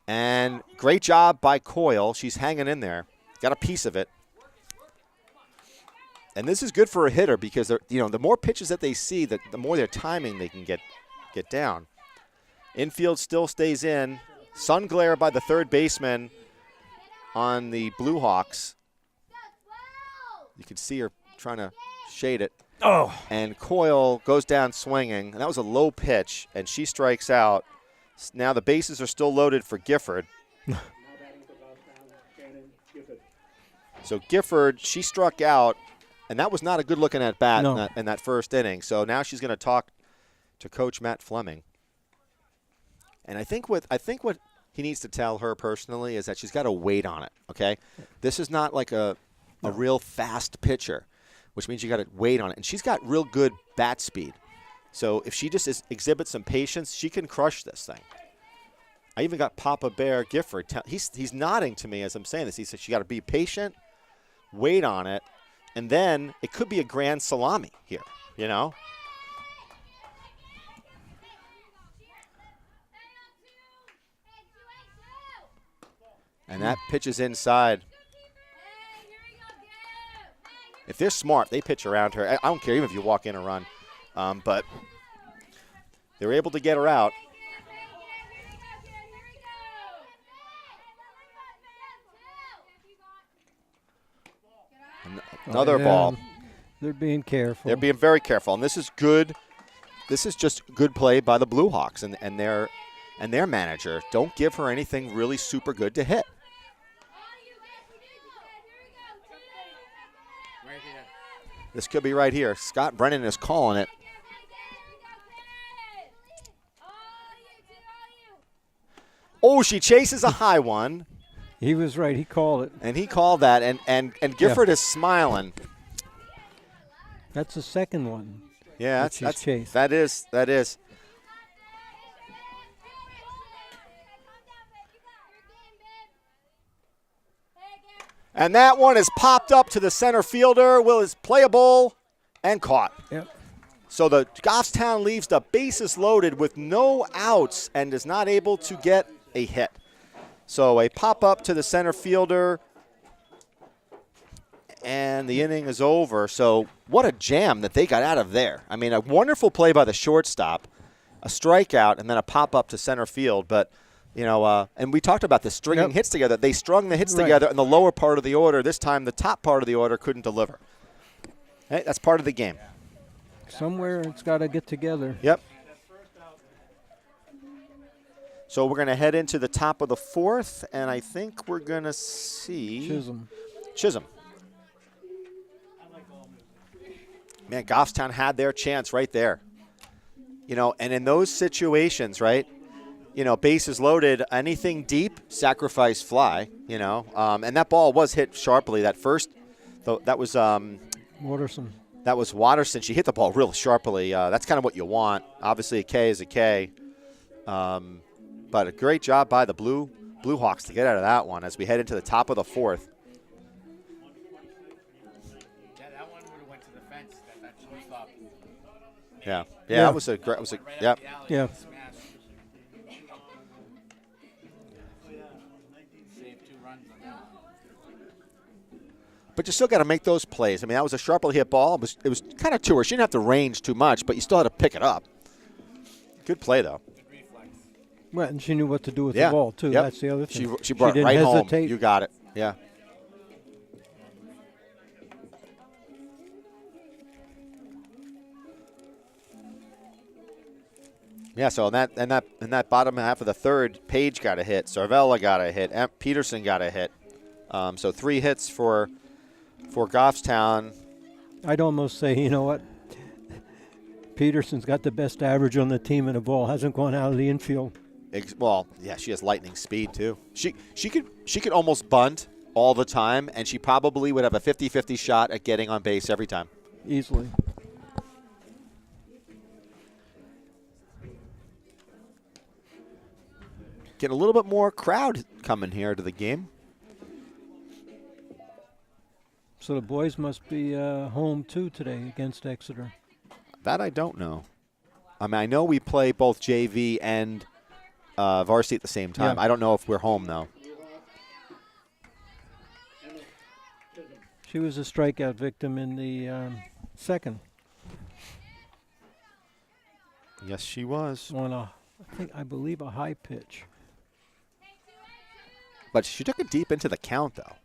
A: And great job by Coyle. She's hanging in there. Got a piece of it. And this is good for a hitter because the more pitches that they see, the more their timing they can get down. Infield still stays in. Sun glare by the third baseman on the Blue Hawks. You can see her trying to shade it.
B: Oh.
A: And Coyle goes down swinging. And that was a low pitch, and she strikes out. Now the bases are still loaded for Gifford. So Gifford, she struck out, and that was not a good-looking at-bat in that first inning. So now she's going to talk to Coach Matt Fleming. And I think what he needs to tell her personally is that she's got to wait on it, okay? This is not like a real fast pitcher, which means you got to wait on it. And she's got real good bat speed. So if she just exhibits some patience, she can crush this thing. I even got Papa Bear Gifford. He's nodding to me as I'm saying this. He said she got to be patient, wait on it, and then it could be a grand salami here, you know? And that pitch is inside. If they're smart, they pitch around her. I don't care even if you walk in or run. But they're able to get her out. Another ball.
B: They're being careful.
A: They're being very careful. And this is good. This is just good play by the Blue Hawks and their manager. Don't give her anything really super good to hit. This could be right here. Scott Brennan is calling it. Oh, she chases a high one.
B: He was right. He called it.
A: And he called that, and Gifford is smiling.
B: That's the second one.
A: Yeah, that's chased. That is. And that one is popped up to the center fielder. Will is playable and caught.
B: Yep.
A: So the Goffstown leaves the bases loaded with no outs and is not able to get a hit. So a pop-up to the center fielder, and the inning is over. So what a jam that they got out of there. I mean, a wonderful play by the shortstop, a strikeout, and then a pop-up to center field. But, and we talked about this stringing hits together. They strung the hits together in the lower part of the order. This time the top part of the order couldn't deliver. Hey, that's part of the game.
B: Somewhere it's got to get together.
A: Yep. So we're going to head into the top of the fourth, and I think we're going to see Chisholm. Man, Goffstown had their chance right there. And in those situations, right, bases loaded, anything deep, sacrifice fly, and that ball was hit sharply. That first, that was
B: Watterson.
A: That was Watterson. She hit the ball real sharply. That's kind of what you want. Obviously, a K is a K. But a great job by the Blue Hawks to get out of that one as we head into the top of the fourth.
D: Yeah, that one would have went to the fence. That shortstop.
A: Yeah. That was a great.
B: Yeah.
D: Saved 2 runs on that one.
A: But you still got to make those plays. I mean, that was a sharply hit ball. It was kind of to her. She didn't have to range too much, but you still had to pick it up. Good play, though.
B: Well, and she knew what to do with the ball, too.
A: Yep.
B: That's the other thing.
A: She brought it right hesitate. Home. You got it. Yeah. Yeah, so in that bottom half of the third, Page got a hit, Sarvella got a hit, Peterson got a hit. So 3 hits for Goffstown.
B: I'd almost say, you know what? Peterson's got the best average on the team, and the ball hasn't gone out of the infield.
A: Well, yeah, she has lightning speed too. She could almost bunt all the time, and she probably would have a 50-50 shot at getting on base every time.
B: Easily.
A: Getting a little bit more crowd coming here to the game.
B: So the boys must be home too today against Exeter.
A: That I don't know. I mean, I know we play both JV and varsity at the same time.
B: Yeah.
A: I don't know if we're home, though.
B: She was a strikeout victim in the second
A: Yes, she was.
B: on I believe a high pitch.
A: But she took it deep into the count, though.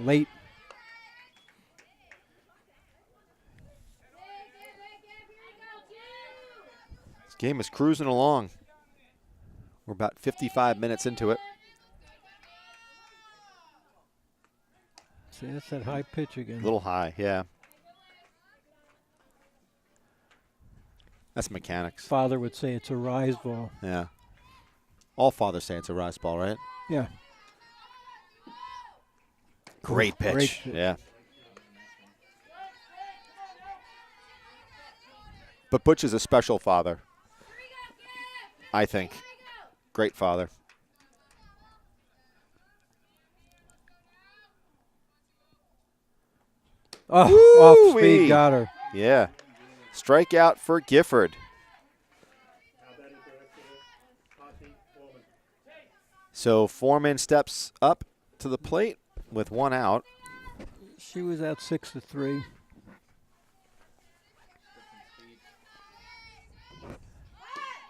B: Late.
A: This game is cruising along. We're about 55 minutes into it.
B: See, that's that high pitch again.
A: A little high, yeah. That's mechanics.
B: Father would say it's a rise ball.
A: Yeah. All fathers say it's a rise ball, right?
B: Yeah.
A: Great pitch.
B: Great pitch.
A: Yeah. But Butch is a special father, I think. Great father.
B: Oh, off
A: Woo-wee.
B: speed, got her.
A: Yeah. Strikeout for Gifford.
C: Now batting for Exeter, Posse, Foreman.
A: So Foreman steps up to the plate with one out.
B: She was out 6-3.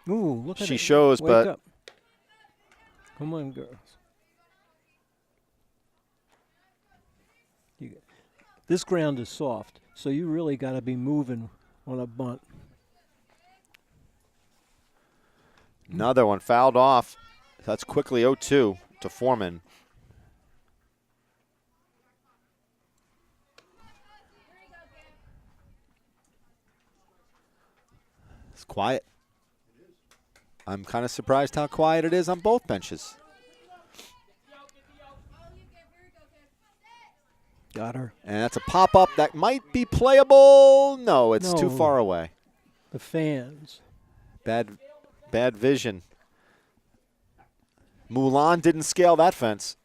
B: Ooh, look at
A: She
B: it.
A: shows,
B: Wake
A: but
B: up. Come on, girls. This ground is soft, so you really got to be moving on a bunt.
A: another one fouled off. That's quickly 0-2 to Foreman. It's quiet. I'm kind of surprised how quiet it is on both benches.
B: Got her.
A: And that's a pop-up that might be playable. No, it's too
B: No.
A: far away.
B: The fans.
A: Bad vision. Mulan didn't scale that fence.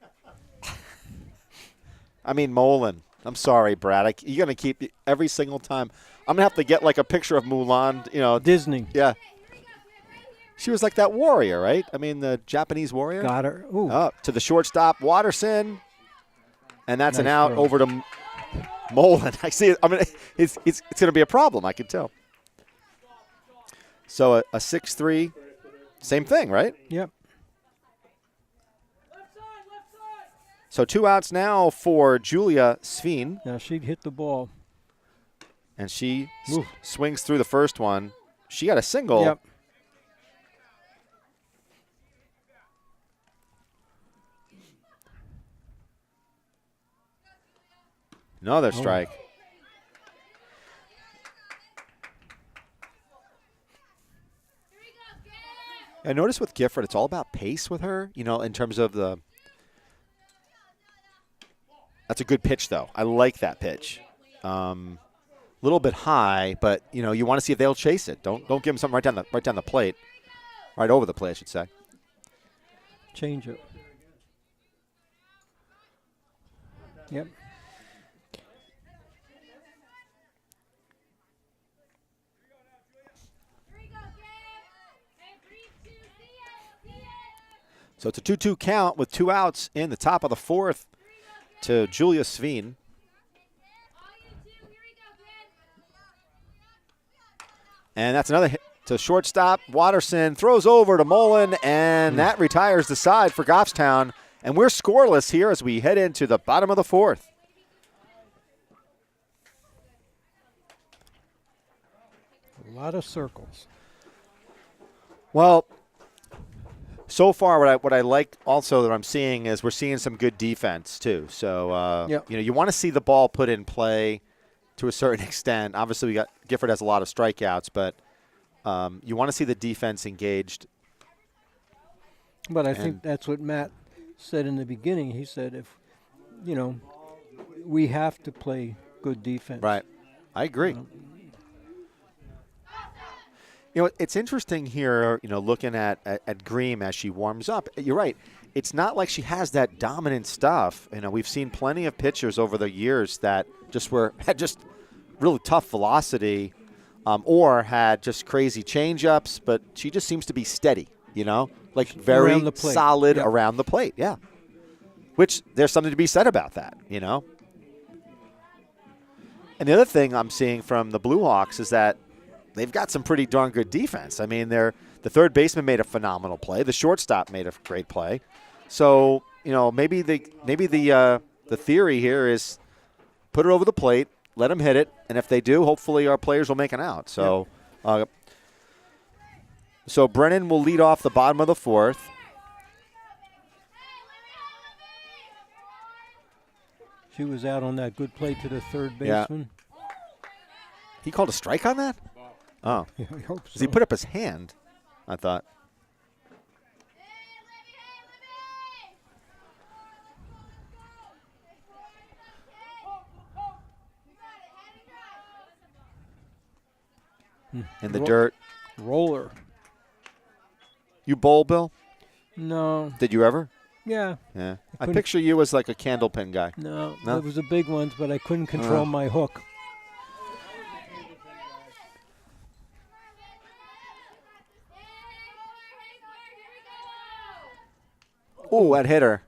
A: I mean, Mullen. I'm sorry, Brad. You're going to keep every single time. I'm going to have to get like a picture of Mulan, you know.
B: Disney.
A: Yeah. She was like that warrior, right? I mean, the Japanese warrior.
B: Got her. Ooh.
A: Up to the shortstop, Watterson. And that's an
B: Nice
A: out
B: throw.
A: over to Mullen. I see it. I mean, it's going to be a problem, I can tell. So a 6-3, same thing, right?
B: Yep.
A: So 2 outs now for Julia Sveen,
B: Now she'd hit the ball.
A: and she
B: Oof.
A: swings through the first one. She got a single.
B: Yep.
A: Another strike. I notice with Gifford, it's all about pace with her, you know, in terms of the. That's a good pitch, though. I like that pitch. A little bit high, but you know, you want to see if they'll chase it. Don't give them something right down the plate, right over the plate, I should say.
B: Change it. Yep.
A: So it's a 2-2 count with 2 outs in the top of the 4th to Julia Sveen. And that's another hit to shortstop. Watterson throws over to Mullen, and that retires the side for Goffstown. And we're scoreless here as we head into the bottom of the 4th.
B: A lot of circles.
A: Well, so far what I like also that I'm seeing is we're seeing some good defense too. So,
B: Yep.
A: you know, you want to see the ball put in play to a certain extent. Obviously, Gifford has a lot of strikeouts, but you want to see the defense engaged.
B: But I
A: And-
B: think that's what Matt said in the beginning. He said, if, you know, we have to play good defense.
A: Right. I agree. You know, it's interesting here, you know, looking at Greem as she warms up. You're right. It's not like she has that dominant stuff. You know, we've seen plenty of pitchers over the years that had just really tough velocity or had just crazy changeups, but she just seems to be steady, you know, like very
B: Around the plate.
A: solid
B: Yep.
A: around the plate. Yeah. which there's something to be said about that, you know. And the other thing I'm seeing from the Blue Hawks is that they've got some pretty darn good defense. I mean, the third baseman made a phenomenal play. The shortstop made a great play. So, you know, maybe the theory here is put it over the plate, let them hit it, and if they do, hopefully our players will make an out. So, so Brennan will lead off the bottom of the fourth.
B: She was out on that good play to the third baseman.
A: He called a strike on that? Oh.
B: Yeah, I hope so.
A: He put up his hand, I thought. In the dirt.
B: Roller.
A: You bowl, Bill?
B: No.
A: Did you ever?
B: Yeah.
A: Yeah. I picture you as like a candlepin guy.
B: No,
A: No?
B: it was the big ones, but I couldn't control my hook.
A: Oh, that hit her.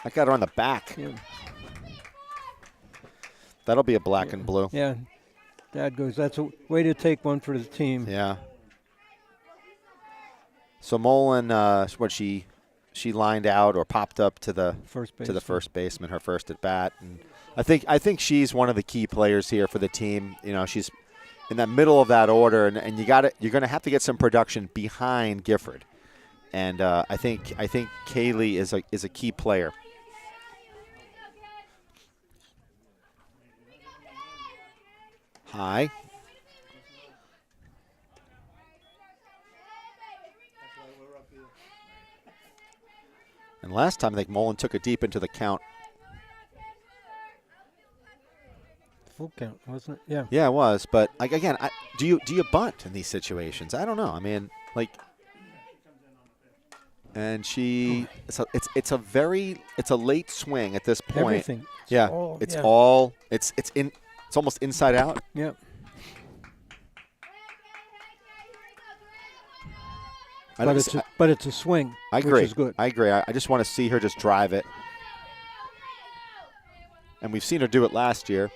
A: I got her on the back.
B: Yeah.
A: That'll be a black and blue.
B: Yeah. That goes. That's a way to take one for the team.
A: Yeah. So Mullen, she lined out or popped up to the first baseman, her first at bat, and I think she's one of the key players here for the team. You know, she's in that middle of that order, and you're going to have to get some production behind Gifford, and I think Kaylee is a key player. High. And last time, I think Mullen took it deep into the count.
B: Full count, wasn't it? Yeah.
A: Yeah, it was. But like, again, do you bunt in these situations? I don't know. I mean, like, and it's a late swing at this point.
B: Everything.
A: It's almost inside out.
B: Yep. But it's a swing.
A: I agree.
B: Which is good.
A: I agree. I just want to see her just drive it. And we've seen her do it last year.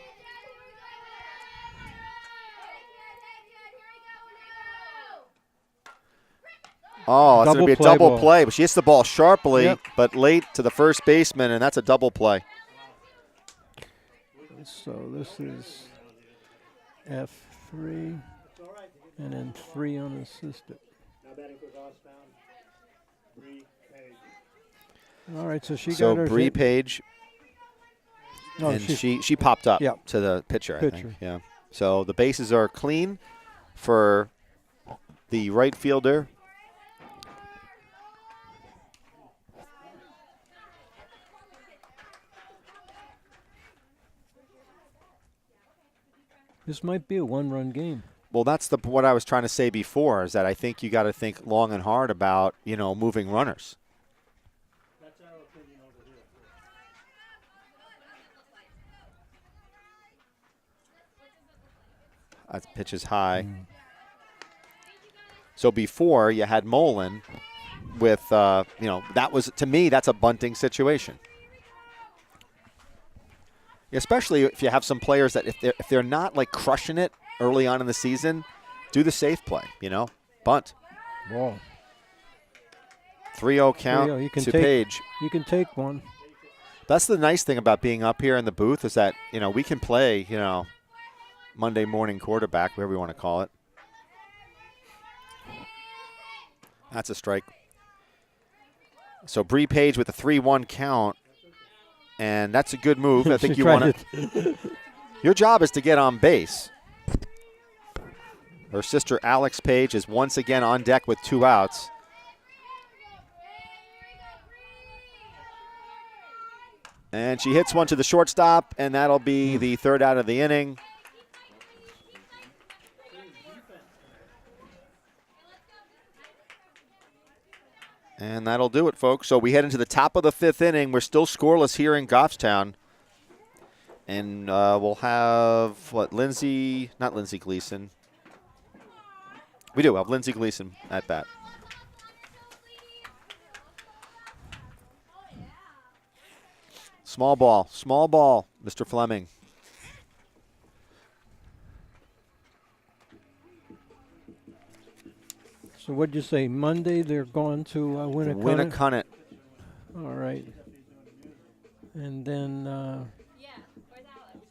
A: Oh, it's going to be a double play. But she hits the ball sharply, but late to the first baseman, and that's a double play.
B: So this is F3, and then 3 unassisted.
C: Now batting for Goffstown, Bree Page.
B: All right, so she
A: So
B: got her
A: Bree
B: hit.
A: Page, and she popped up to the pitcher, I think. Yeah. So the bases are clean for the right fielder.
B: This might be a one-run game.
A: Well, that's what I was trying to say before, is that I think you got to think long and hard about, moving runners.
C: That's our opinion over here.
A: That pitch is high. So before you had Mullen with, that was, to me, that's a bunting situation. Especially if you have some players that if they're not like crushing it early on in the season, do the safe play, bunt.
B: Whoa.
A: 3-0 count
B: 3-0.
A: to Page.
B: You can take one.
A: That's the nice thing about being up here in the booth is that, we can play, Monday morning quarterback, whatever you want to call it. That's a strike. So Bree Page with a 3-1 count. And that's a good move. I think you want to. Your job is to get on base. Her sister Alex Page is once again on deck with 2 outs. And she hits one to the shortstop, and that'll be the 3rd out of the inning. And that'll do it, folks. So we head into the top of the 5th inning. We're still scoreless here in Goffstown. And we'll have, not Lindsey Gleason. We do have Lindsey Gleason at bat. Small ball, Mr. Fleming.
B: So what'd you say? Monday they're going to Winnicott.
A: Winnicott.
B: All right. And then
E: Where's Alex?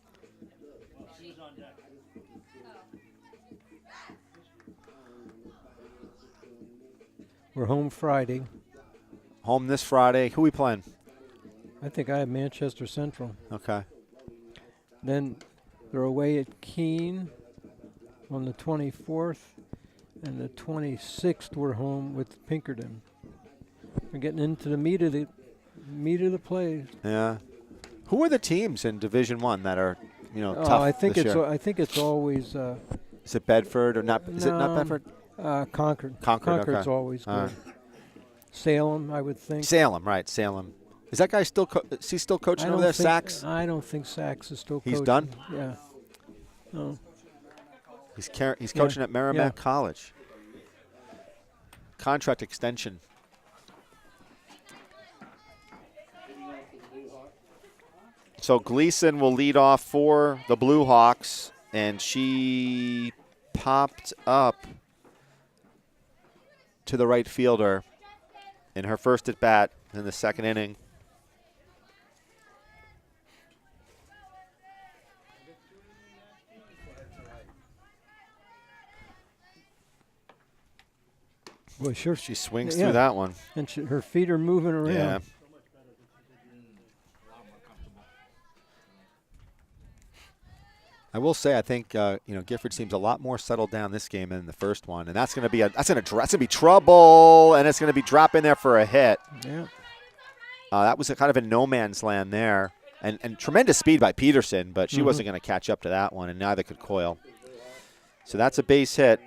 B: we're home Friday.
A: Home this Friday. Who we playing?
B: I think I have Manchester Central.
A: Okay.
B: Then they're away at Keene on the 24th, and the 26th we're home with Pinkerton. We're getting into the meat of the play.
A: Yeah. Who are the teams in Division One that are, tough
B: I think
A: this year?
B: I think it's always
A: Is it Bedford or not? Is it not Bedford?
B: Concord.
A: Concord,
B: Concord's
A: okay.
B: always good.
A: All right.
B: Salem, I would think.
A: Salem, right? Salem. Is that guy still? Is he still coaching
B: I
A: over
B: don't
A: there?
B: think-
A: Sachs.
B: I don't think Sachs is still
A: He's
B: coaching.
A: done?
B: Yeah. No.
A: He's coaching at Merrimack
B: Yeah.
A: College. Contract extension. So Gleason will lead off for the Blue Hawks, and she popped up to the right fielder in her first at bat in the second inning.
B: Boy, sure.
A: She swings
B: Yeah.
A: through that one.
B: And her feet are moving around.
A: Yeah. I will say, I think Gifford seems a lot more settled down this game than the first one, and that's going to be trouble, and it's going to be dropping there for a hit.
B: Yeah.
A: That was a kind of a no man's land there, and tremendous speed by Peterson, but she wasn't going to catch up to that one, and neither could Coyle. So that's a base hit.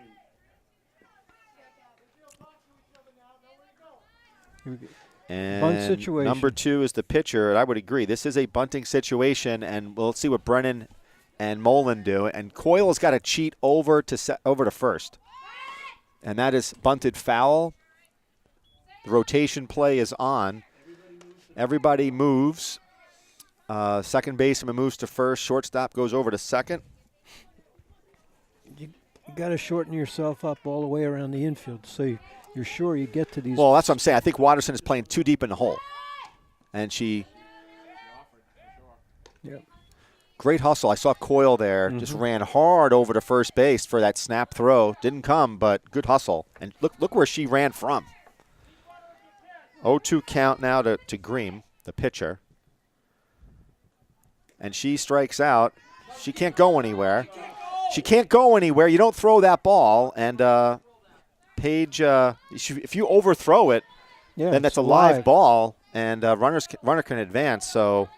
A: And
B: Bunt situation.
A: number 2 is the pitcher, and I would agree. This is a bunting situation, and we'll see what Brennan and Mullen do. And Coyle's got to cheat over to first, and that is bunted foul. The rotation play is on. Everybody moves. Second baseman moves to first. Shortstop goes over to second.
B: You got to shorten yourself up all the way around the infield so you're sure you get to these.
A: Well, that's what I'm saying. I think Watterson is playing too deep in the hole, and she.
B: Yep.
A: Great hustle. I saw Coyle there. Just ran hard over to first base for that snap throw. Didn't come, but good hustle. And look where she ran from. 0-2 count now to Green, the pitcher. And she strikes out. She can't go anywhere. You don't throw that ball. And Paige, if you overthrow it, then that's a live ball, and runner can advance. So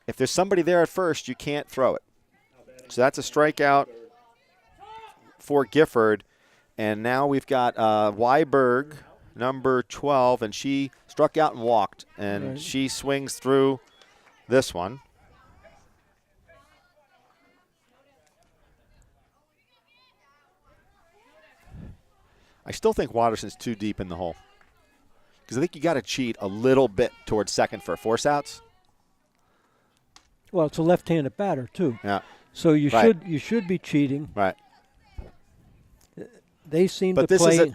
A: if there's somebody there at first, you can't throw it. So that's a strikeout for Gifford. And now we've got Weiberg, number 12, and she struck out and walked. And she swings through this one. I still think Watterson's too deep in the hole, because I think you got to cheat a little bit towards second for force outs.
B: Well, it's a left-handed batter too.
A: Yeah.
B: So you should be cheating.
A: Right.
B: They seem
A: But
B: to play.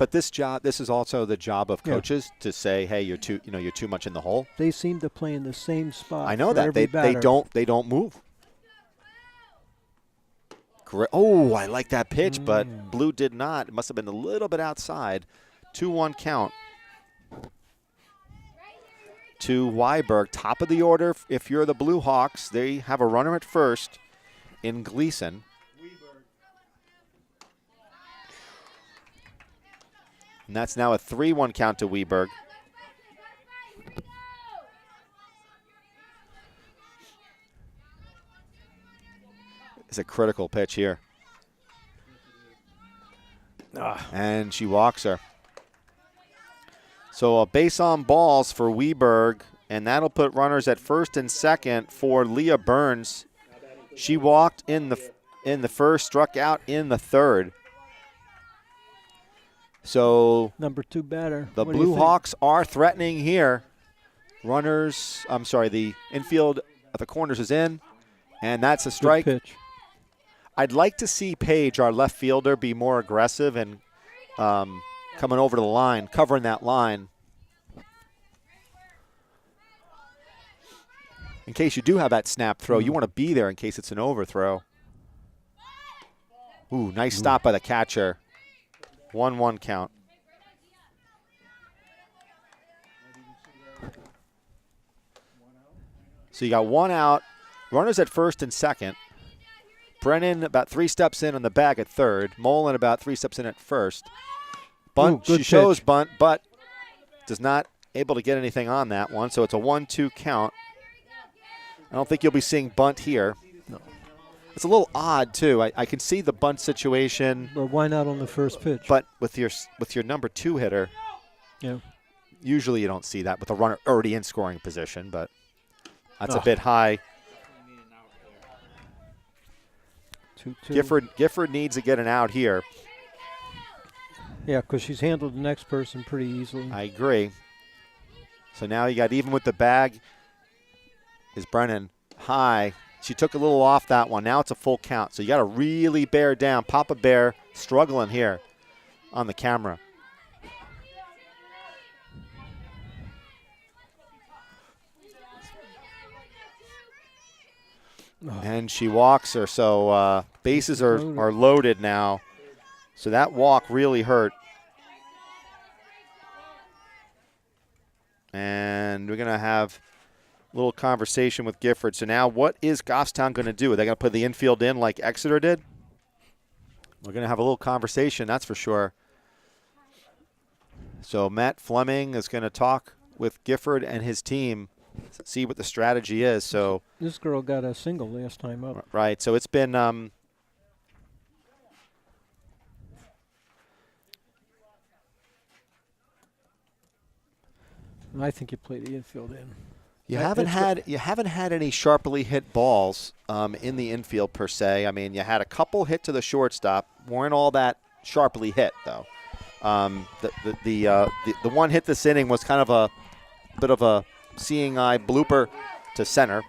A: This is also the job of coaches to say, hey, you're too much in the hole.
B: They seem to play in the same spot.
A: I know
B: for
A: that
B: every
A: they
B: batter.
A: don't move. Oh, I like that pitch, but Blue did not. It must have been a little bit outside. 2-1 count to Weiberg. Top of the order if you're the Blue Hawks. They have a runner at first in Gleason. And that's now a 3-1 count to Weiberg. It's a critical pitch here. And she walks her. So a base on balls for Weiberg, and that'll put runners at first and second for Leah Burns. She walked in the first, struck out in the third. So
B: number 2 batter.
A: the
B: What do you
A: Blue
B: think?
A: Hawks are threatening here Runners, I'm sorry, the infield at the corners is in, and that's a strike.
B: Good pitch.
A: I'd like to see Page, our left fielder, be more aggressive and coming over to the line, covering that line. In case you do have that snap throw, you want to be there in case it's an overthrow. Ooh, nice stop by the catcher. 1-1 count. So you got one out. Runners at first and second. Brennan about 3 steps in on the bag at third. Mullen about 3 steps in at first. Bunt,
B: Ooh, good
A: she shows
B: pitch.
A: bunt, but does not able to get anything on that one. So it's a 1-2 count. I don't think you'll be seeing bunt here.
B: No.
A: It's a little odd too. I can see the bunt situation,
B: But why not on the first pitch?
A: but with your number 2 hitter,
B: yeah.
A: usually you don't see that with a runner already in scoring position. But that's a
B: Oh.
A: bit high.
B: 2-2.
A: Gifford needs to get an out here.
B: Yeah, because she's handled the next person pretty easily.
A: I agree. So now you got even with the bag is Brennan high. She took a little off that one. Now it's a full count. So you got to really bear down. Papa Bear struggling here on the camera. And she walks her. So bases are loaded now. So that walk really hurt. And we're going to have a little conversation with Gifford. So now what is Goffstown going to do? Are they going to put the infield in like Exeter did? We're going to have a little conversation, that's for sure. So Matt Fleming is going to talk with Gifford and his team, see what the strategy is. So
B: This girl got a single last time up.
A: right, so it's been
B: I think you play the infield in.
A: You
B: That-
A: haven't had any sharply hit balls in the infield per se. I mean, you had a couple hit to the shortstop, weren't all that sharply hit though. The one hit this inning was kind of a bit of a seeing eye blooper to center.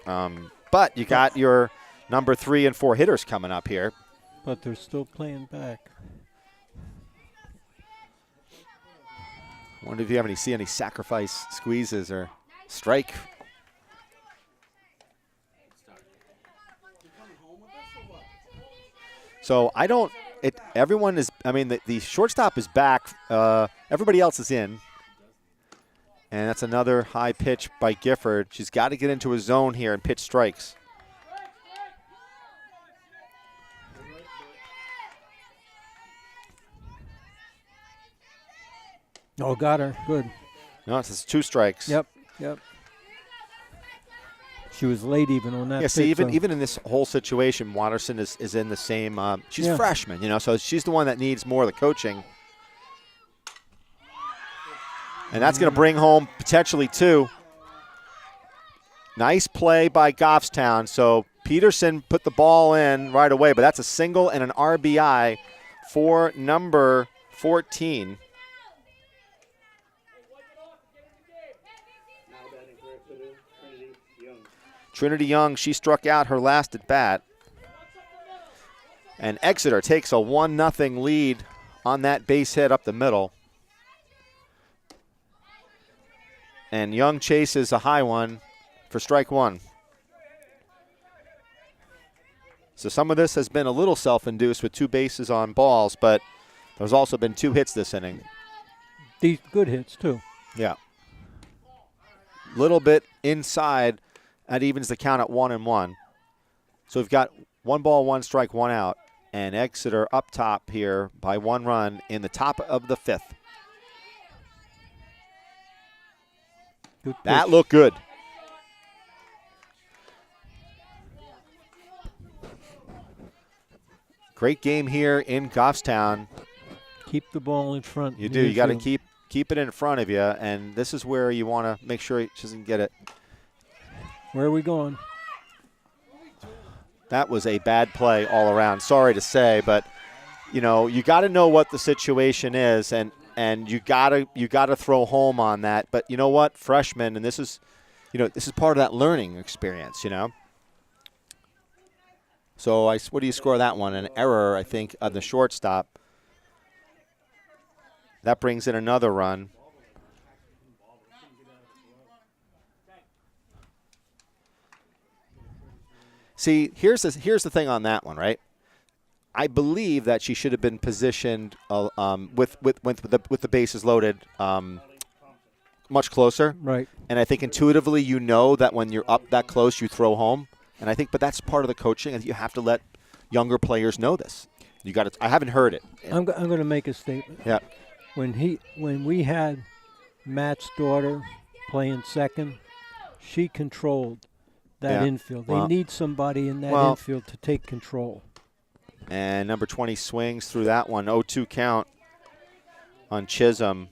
A: But you got your number 3 and 4 hitters coming up here.
B: But they're still playing back.
A: Wonder if you see any sacrifice squeezes or strike. So I don't. Everyone is. I mean, the shortstop is back. Everybody else is in, and that's another high pitch by Gifford. She's got to get into a zone here and pitch strikes.
B: Oh, got her. Good.
A: No, it's 2 strikes.
B: Yep. She was late even on that.
A: Yeah, see,
B: pitch, so-
A: even in this whole situation, Watterson is in the same. She's
B: Yeah.
A: a freshman, so she's the one that needs more of the coaching. And that's going to bring home potentially 2. Nice play by Goffstown. So Peterson put the ball in right away, but that's a single and an RBI for number 14.
C: Now batting for Exeter, Trinity Young.
A: Trinity Young, she struck out her last at bat. And Exeter takes a 1-0 lead on that base hit up the middle. And Young chases a high one for strike 1. So some of this has been a little self-induced with 2 bases on balls, but there's also been 2 hits this inning.
B: These good hits too.
A: Yeah. Little bit inside. That evens the count at 1-1. So we've got 1 ball, 1 strike, 1 out. And Exeter up top here by 1 run in the top of the 5th.
B: Good
A: That
B: pitch.
A: looked good. Great game here in Goffstown.
B: Keep the ball in front.
A: You
B: in
A: do.
B: the
A: You got to
B: infield.
A: keep it in front of you. And this is where you want to make sure he doesn't get it.
B: Where are we going?
A: That was a bad play all around. Sorry to say, but, you got to know what the situation is. And and you gotta throw home on that. But you know what, freshmen, and this is part of that learning experience, So what do you score that one? An error, I think, on the shortstop. That brings in another run. See, here's the thing on that one, right? I believe that she should have been positioned with the bases loaded much closer.
B: Right.
A: And I think intuitively you know that when you're up that close, you throw home. And I think, but that's part of the coaching, and you have to let younger players know this. You got to. I haven't heard it.
B: I'm going to make a statement.
A: Yeah.
B: When we had Matt's daughter playing second, she controlled that infield. They need somebody in that infield to take control.
A: And number 20 swings through that one. 0-2 count on Chisholm.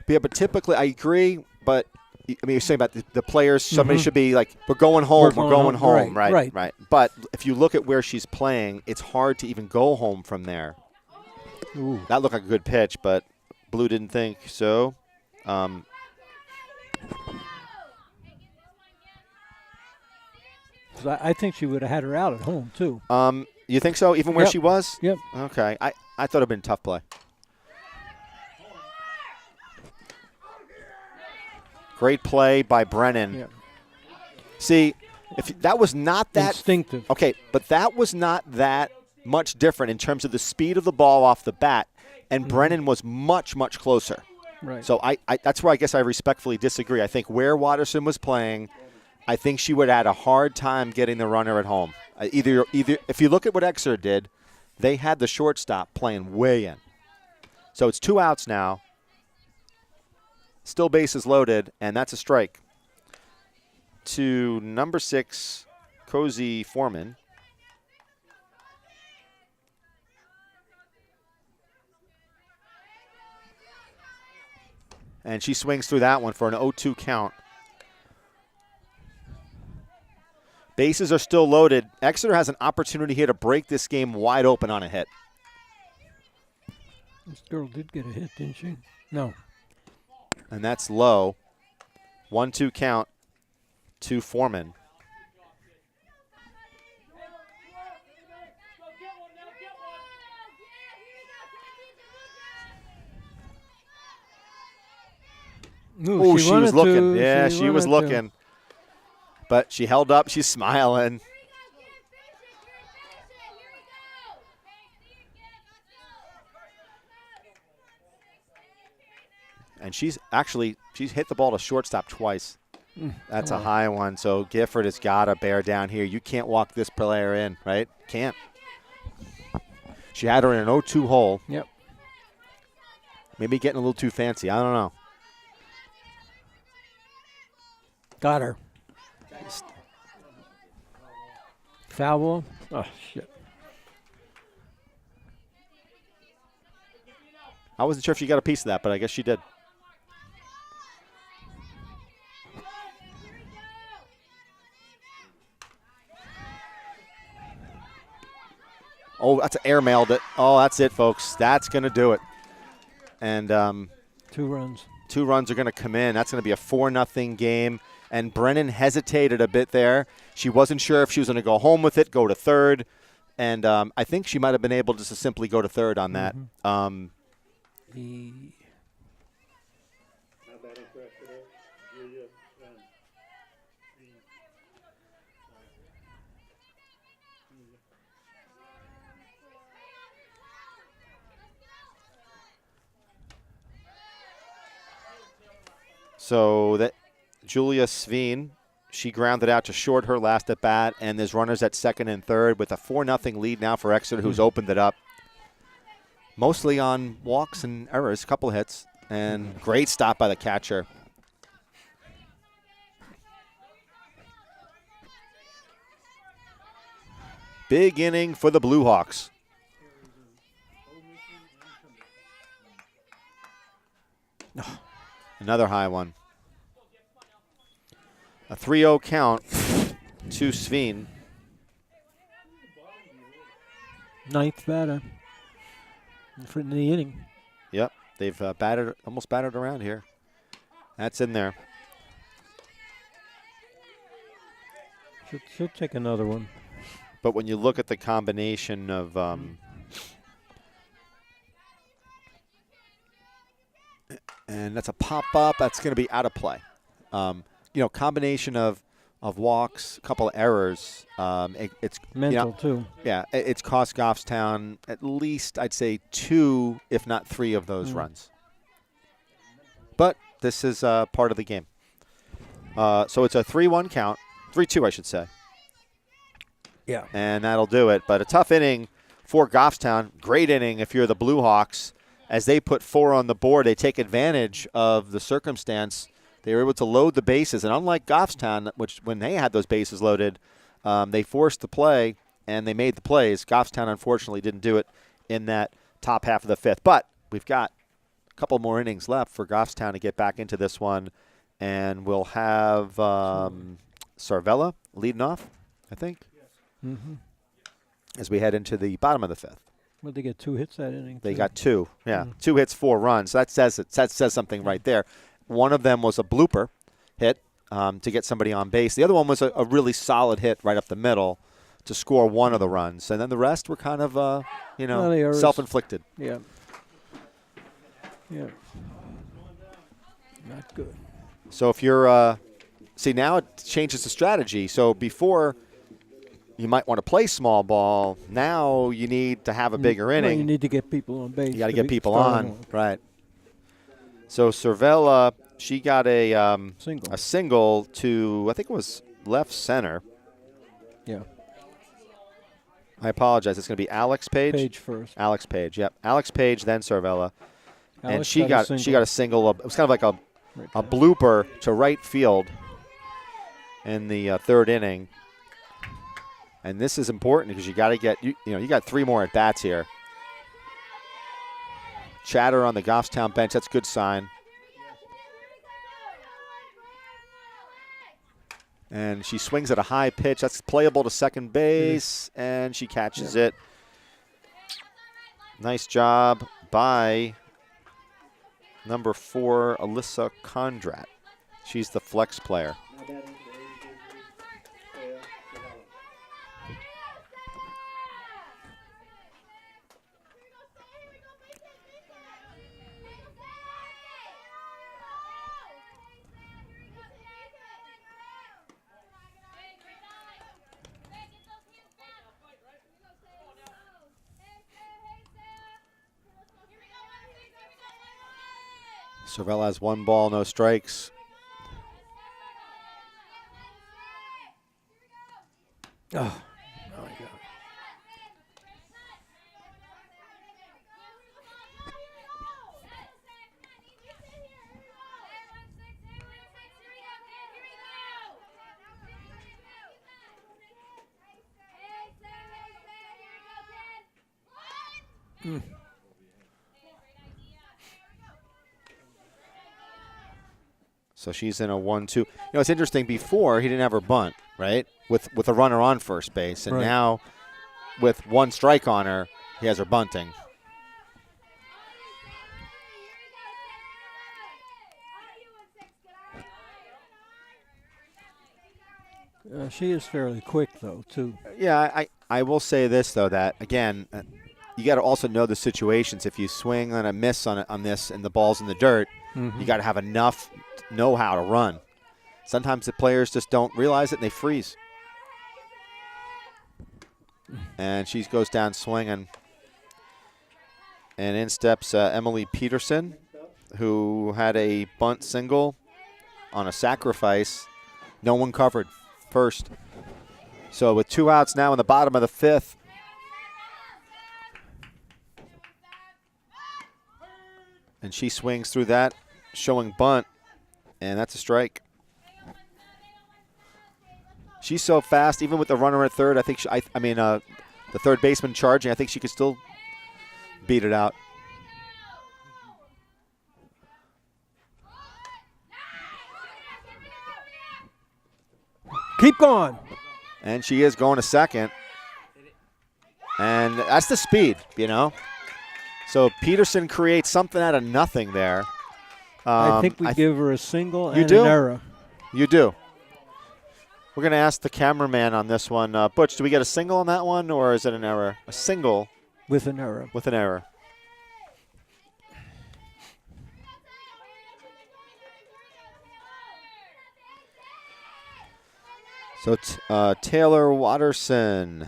A: Yeah, but typically I agree, but I mean, you're saying about the players, somebody should be like, we're going home, we're going home. Right. But if you look at where she's playing, it's hard to even go home from there.
B: Ooh.
A: That looked like a good pitch, but Blue didn't think so.
B: I think she would have had her out at home, too.
A: You think so, even where she was?
B: Yep.
A: Okay. I thought it would have been a tough play. Great play by Brennan.
B: Yeah.
A: See, if that was not that
B: instinctive.
A: Okay, but that was not that much different in terms of the speed of the ball off the bat, and Brennan was much, much closer.
B: Right.
A: So I that's where I guess I respectfully disagree. I think where Watterson was playing, I think she would have had a hard time getting the runner at home. Either if you look at what Exeter did, they had the shortstop playing way in. So it's 2 outs now. Still bases loaded, and that's a strike to number 6, Cozy Foreman. And she swings through that one for an 0-2 count. Bases are still loaded. Exeter has an opportunity here to break this game wide open on a hit.
B: This girl did get a hit, didn't she? No.
A: And that's low. 1-2 count to Foreman.
B: Ooh,
A: she was looking. Yeah, she was looking. But she held up. She's smiling. And she's hit the ball to shortstop twice. That's a high one. So Gifford has got to bear down here. You can't walk this player in, right? Can't. She had her in an 0-2 hole.
B: Yep.
A: Maybe getting a little too fancy. I don't know.
B: Got her. Foul ball? Oh, shit.
A: I wasn't sure if she got a piece of that, but I guess she did. Oh, that's an airmailed it. Oh, that's it, folks. That's going to do it. And
B: 2 runs.
A: 2 runs are going to come in. That's going to be a 4-0 game. And Brennan hesitated a bit there. She wasn't sure if she was going to go home with it, go to third. And I think she might have been able just to simply go to third on that.
C: Now batting for Exeter, Julia Sven.
A: So that Julia Sveen, she grounded out to short her last at bat, and there's runners at second and third with a 4-0 lead now for Exeter, who's opened it up. Mostly on walks and errors, a couple hits, and great stop by the catcher. Big inning for the Blue Hawks. Another high one. A 3-0 count to Sveen.
B: 9th batter. for the inning.
A: Yep, they've almost batted around here. That's in there.
B: She'll take another one.
A: But when you look at the combination of and that's a pop-up, that's going to be out of play. Combination of walks, a couple of errors. It's
B: mental, too.
A: Yeah, it's cost Goffstown at least, I'd say, 2, if not 3 of those runs. But this is part of the game. So it's a 3-1 count. 3-2, I should say.
B: Yeah.
A: And that'll do it. But a tough inning for Goffstown. Great inning if you're the Blue Hawks. As they put 4 on the board, they take advantage of the circumstance. They were able to load the bases. And unlike Goffstown, which when they had those bases loaded, they forced the play and they made the plays. Goffstown, unfortunately, didn't do it in that top half of the 5th. But we've got a couple more innings left for Goffstown to get back into this one. And we'll have Sarvella leading off, I think, as we head into the bottom of the 5th.
B: Well, they get 2 hits that inning.
A: They got 2, 2 hits, 4 runs. That says it. That says something right there. One of them was a blooper hit to get somebody on base. The other one was a really solid hit right up the middle to score one of the runs. And then the rest were kind of, self-inflicted.
B: Yeah. Yeah. Not good.
A: So if you're see, now it changes the strategy. So before you might want to play small ball. Now you need to have a bigger inning.
B: Well, you need to get people on base.
A: You got to get people on. Right. So Cervella, she got a single to, I think it was left center.
B: Yeah.
A: I apologize. It's going to be Alex Page.
B: Page first.
A: Alex Page, yep. Alex Page, then Cervella. And
B: Alex
A: she got a single. It was kind of like a blooper to right field in the 3rd inning. And this is important because you got to get you got 3 more at bats here. Chatter on the Goffstown bench. That's a good sign. And she swings at a high pitch. That's playable to second base, and she catches it. Nice job by number 4, Alyssa Condrat. She's the flex player. Cervella has 1 ball, no strikes.
B: Oh, my God.
A: So she's in a 1-2. It's interesting. Before, he didn't have her bunt, right, with a runner on first base. And now, with 1 strike on her, he has her bunting.
B: She is fairly quick, though, too.
A: Yeah, I will say this, though, that, again, you got to also know the situations. If you swing on a miss on this and the ball's in the dirt, you got to have enough know-how to run. Sometimes the players just don't realize it and they freeze. And she goes down swinging. And in steps Emily Peterson, who had a bunt single on a sacrifice. No one covered first. So with 2 outs now in the bottom of the 5th. And she swings through that, showing bunt. And that's a strike. She's so fast, even with the runner at third. I think the third baseman charging. I think she could still beat it out.
B: Keep going.
A: And she is going to second. And that's the speed, So Peterson creates something out of nothing there.
B: I think we give her a single
A: You
B: and
A: do?
B: an error.
A: You do. We're going to ask the cameraman on this one. Butch, do we get a single on that one, or is it an error? A single
B: With an error.
A: with an error. So Taylor Watterson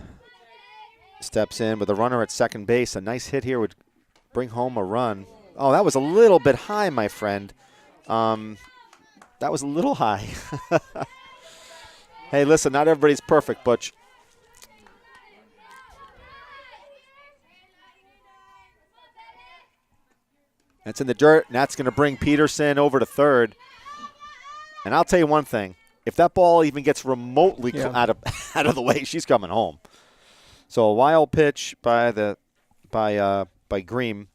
A: steps in with a runner at second base. A nice hit here would bring home a run. Oh, that was a little bit high, my friend. That was a little high. Hey, listen, not everybody's perfect, Butch. That's in the dirt, and that's going to bring Peterson over to third. And I'll tell you one thing. If that ball even gets remotely out of the way, she's coming home. So a wild pitch by Green,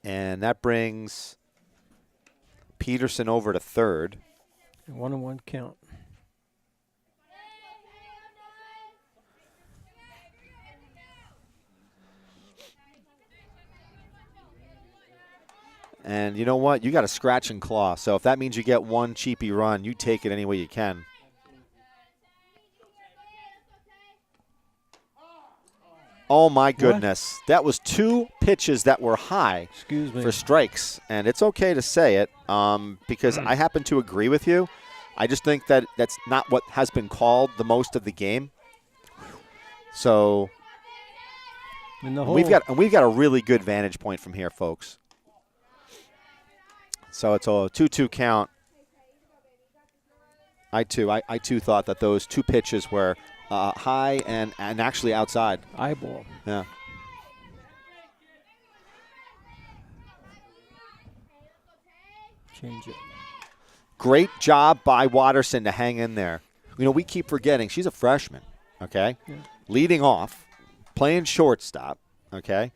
A: and that brings Peterson over to third.
B: 1-1 count.
A: And you know what? You got to scratch and claw. So if that means you get one cheapy run, you take it any way you can. Oh, my goodness.
B: What?
A: That was 2 pitches that were high
B: Excuse me.
A: for strikes. And it's okay to say it because I happen to agree with you. I just think that that's not what has been called the most of the game. So we've got a really good vantage point from here, folks. So it's a 2-2 count. I too thought that those 2 pitches were high and actually outside.
B: Eyeball.
A: Yeah.
B: Change it.
A: Great job by Watterson to hang in there. You know, we keep forgetting she's a freshman, okay?
B: Yeah.
A: Leading off, playing shortstop, okay?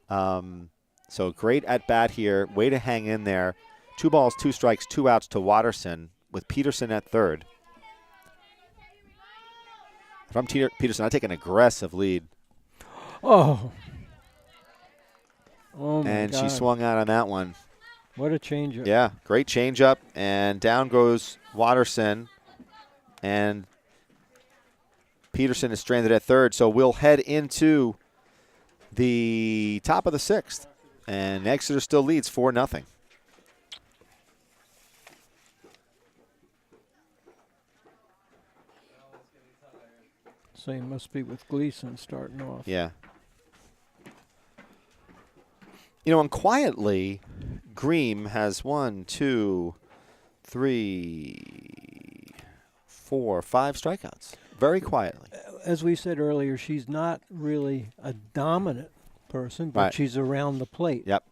A: So great at bat here. Way to hang in there. 2 balls, 2 strikes, 2 outs to Watterson with Peterson at third. If I'm Peterson, I take an aggressive lead.
B: Oh. Oh, my
A: And
B: God.
A: she swung out on that one.
B: What a changeup.
A: Yeah, great changeup. And down goes Watterson. And Peterson is stranded at third. So we'll head into the top of the 6th. And Exeter still leads 4-0.
B: Same must be with Gleason starting off.
A: Yeah. You know, and quietly, Green has 1, 2, 3, 4, 5 strikeouts. Very quietly.
B: As we said earlier, she's not really a dominant person, but
A: Right.
B: she's around the plate.
A: Yep.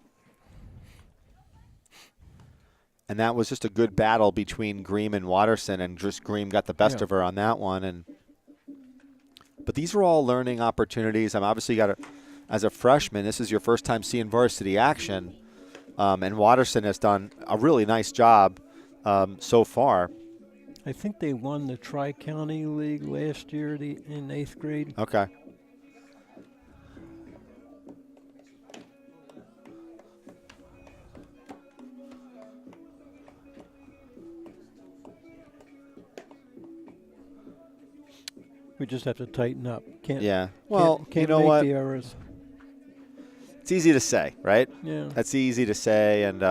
A: And that was just a good battle between Green and Watterson, and just Green got the best of her on that one. But these are all learning opportunities. I'm obviously as a freshman, this is your first time seeing varsity action, and Watterson has done a really nice job so far.
B: I think they won the Tri-County League last year in 8th grade.
A: Okay.
B: We just have to tighten up. Can't.
A: Yeah. Well,
B: can't
A: you know
B: make
A: what?
B: the errors.
A: It's easy to say, right?
B: Yeah.
A: That's easy to say, and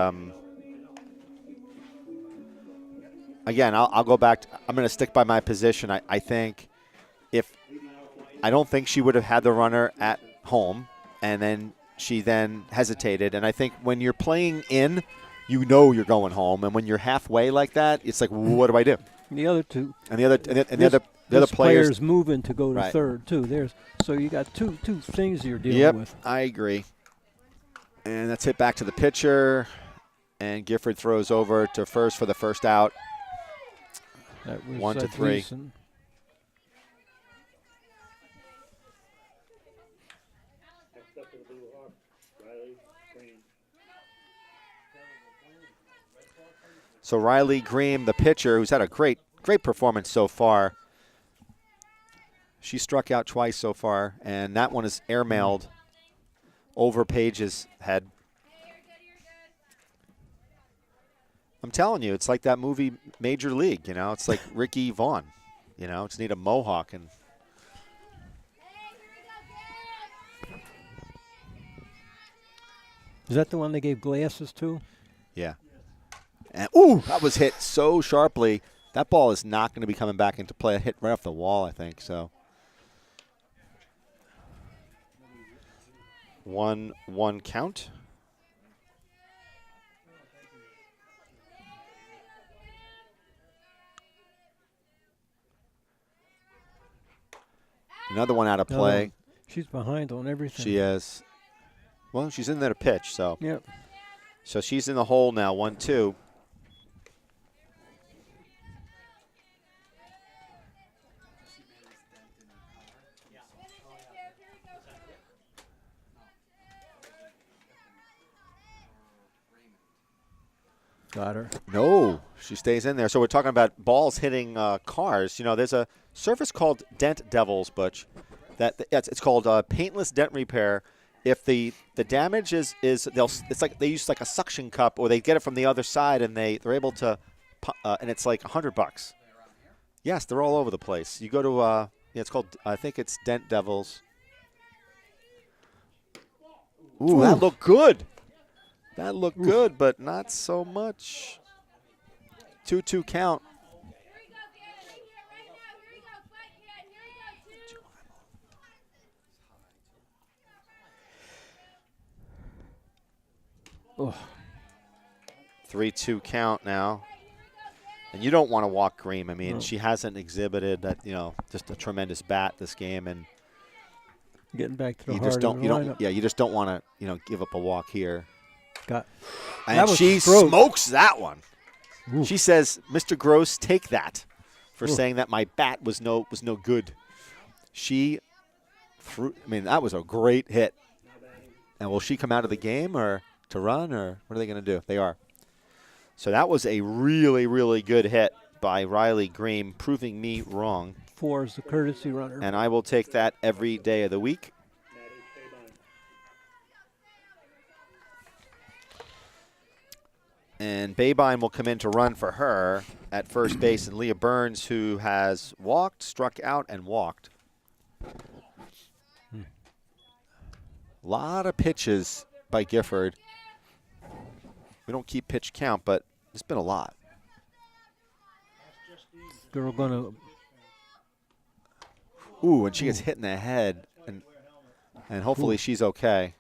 A: again, I'll go back. I'm going to stick by my position. I think I don't think she would have had the runner at home, and then she then hesitated. And I think when you're playing in, you know you're going home, and when you're halfway like that, it's like, what do I do?
B: The other two.
A: And the other
B: This
A: players
B: player's moving to go to
A: Right.
B: third too. So you got two things you're dealing
A: Yep,
B: with.
A: I agree. And that's hit back to the pitcher, and Gifford throws over to first for the first out.
B: That was
A: 1-3.
B: Gleason.
C: Next up to the Blue Hawk, Riley Green.
A: So Riley Green, the pitcher, who's had a great performance so far. She struck out twice so far, and that one is airmailed over Paige's head. I'm telling you, it's like that movie Major League, you know. It's like Ricky Vaughn, you know. Just need a mohawk and
B: Is that the one they gave glasses to?
A: yeah. And ooh, that was hit so sharply. That ball is not going to be coming back into play. It hit right off the wall, I think. So 1-1 count. Another one out of play.
B: She's behind on everything.
A: She is. Well, she's in there to pitch, so.
B: Yep.
A: So she's in the hole now, 1-2.
B: Got her.
A: No, she stays in there. So we're talking about balls hitting cars. You know, there's a surface called Dent Devils, Butch. It's called paintless dent repair. If the damage is it's like they use like a suction cup, or they get it from the other side, and they're able to, and it's like $100. Yes, they're all over the place. You go to it's called, I think it's Dent Devils. Ooh, that looked good. That looked good, but not so much. 2-2 count.
B: Oh.
A: 3-2 count now. And you don't want to walk Green. I mean,
B: No.
A: she hasn't exhibited that, just a tremendous bat this game, and
B: Getting back to the
A: you
B: heart
A: just don't
B: of the lineup.
A: you just don't want to, give up a walk here.
B: Got.
A: And
B: That was
A: she
B: Gross.
A: smokes that one.
B: Ooh.
A: She says, "Mr. Gross, take that," for
B: Ooh.
A: saying that my bat was no good. That was a great hit. And will she come out of the game or to run, or what are they going to do? They are. So that was a really, really good hit by Riley Green, proving me wrong.
B: 4 is the courtesy runner.
A: And I will take that every day of the week. And Babine will come in to run for her at first base, and Leah Burns, who has walked, struck out, and walked. A lot of pitches by Gifford. We don't keep pitch count, but it's been a lot.
B: Girl gonna.
A: Ooh, and she gets hit in the head, and hopefully she's okay.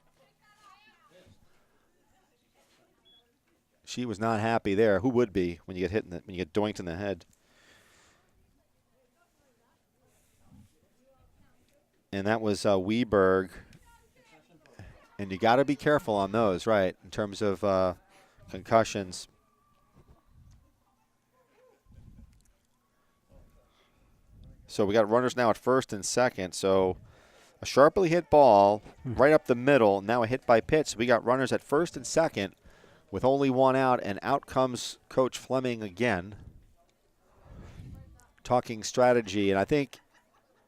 A: She was not happy there. Who would be when you get hit when you get doinked in the head? And that was Weberg. And you got to be careful on those, right, in terms of concussions. So we got runners now at first and second. So a sharply hit ball right up the middle. Now a hit by pitch. So we got runners at first and second with only one out, and out comes Coach Fleming again, talking strategy. And I think,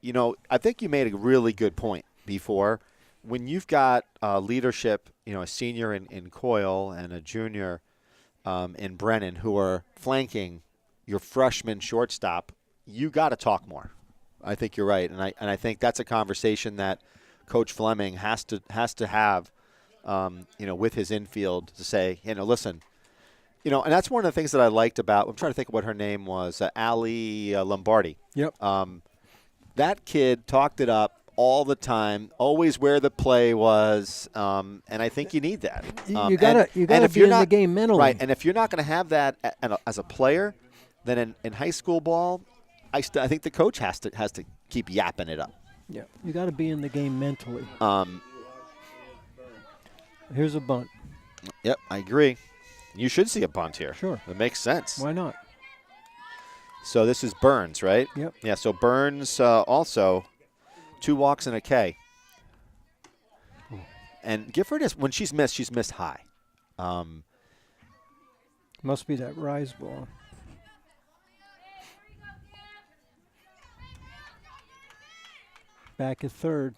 A: you made a really good point before. When you've got leadership, a senior in Coyle and a junior in Brennan, who are flanking your freshman shortstop, you got to talk more. I think you're right, and I think that's a conversation that Coach Fleming has to have, with his infield to say, listen, and that's one of the things that I liked about. I'm trying to think of what her name was, Allie Lombardi.
B: Yep.
A: That kid talked it up all the time, always where the play was, and I think you need that.
B: You gotta be in the game mentally,
A: right? And if you're not going to have that as a player, then in high school ball, I think the coach has to keep yapping it up.
B: Yeah, you got to be in the game mentally. Here's a bunt.
A: Yep, I agree. You should see a bunt here.
B: Sure,
A: it makes sense.
B: Why not?
A: So this is Burns, right?
B: Yep.
A: Yeah. So Burns also 2 walks and a K. And Gifford when she's missed high.
B: Must be that rise ball. Back at third.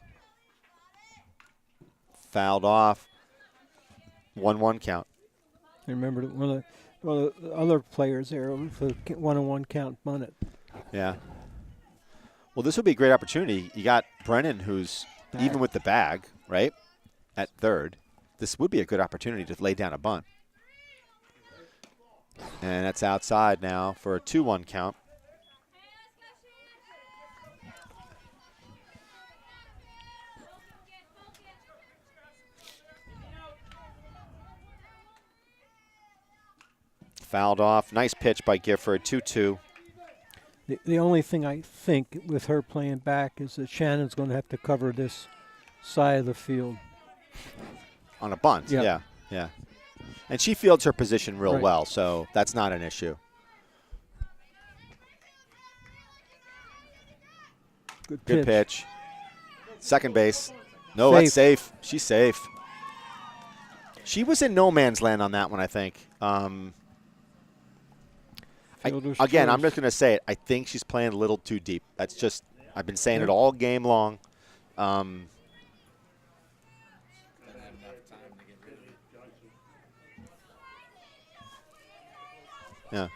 A: Fouled off. 1-1 count.
B: I remember that one of the other players there for the 1-on-1 count bunted.
A: Yeah. Well, this would be a great opportunity. You got Brennan, who's even with the bag, right, at third. This would be a good opportunity to lay down a bunt. And that's outside now for a 2-1 count. Fouled off. Nice pitch by Gifford. 2-2.
B: The only thing I think with her playing back is that Shannon's going to have to cover this side of the field.
A: On a bunt,
B: Yeah.
A: yeah. And she fields her position real
B: Right.
A: well, so that's not an issue. Good pitch. Second base. No,
B: Safe.
A: that's safe. She's safe. She was in no man's land on that one, I think.
B: Fielder's
A: Again, I'm
B: choice.
A: just going to say it. I think she's playing a little too deep. That's just, I've been saying it all game long.
D: Gotta have enough time to get rid of it.
A: Yeah.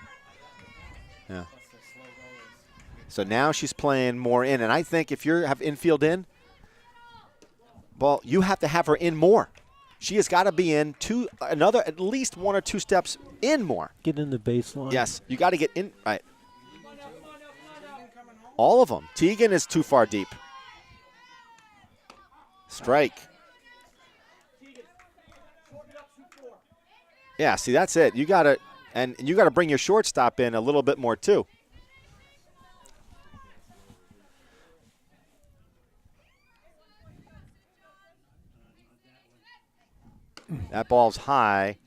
A: Yeah.
D: Plus the slow rollers.
A: So now she's playing more in. And I think if you have infield in, well, you have to have her in more. She has got to be in another at least 1 or 2 steps in more.
B: Get in the baseline.
A: Yes, you got to get in. Right. All of them. Teagan is too far deep. Strike. Yeah, see, that's it. You got to, and you got to bring your shortstop in a little bit more too. That ball's high.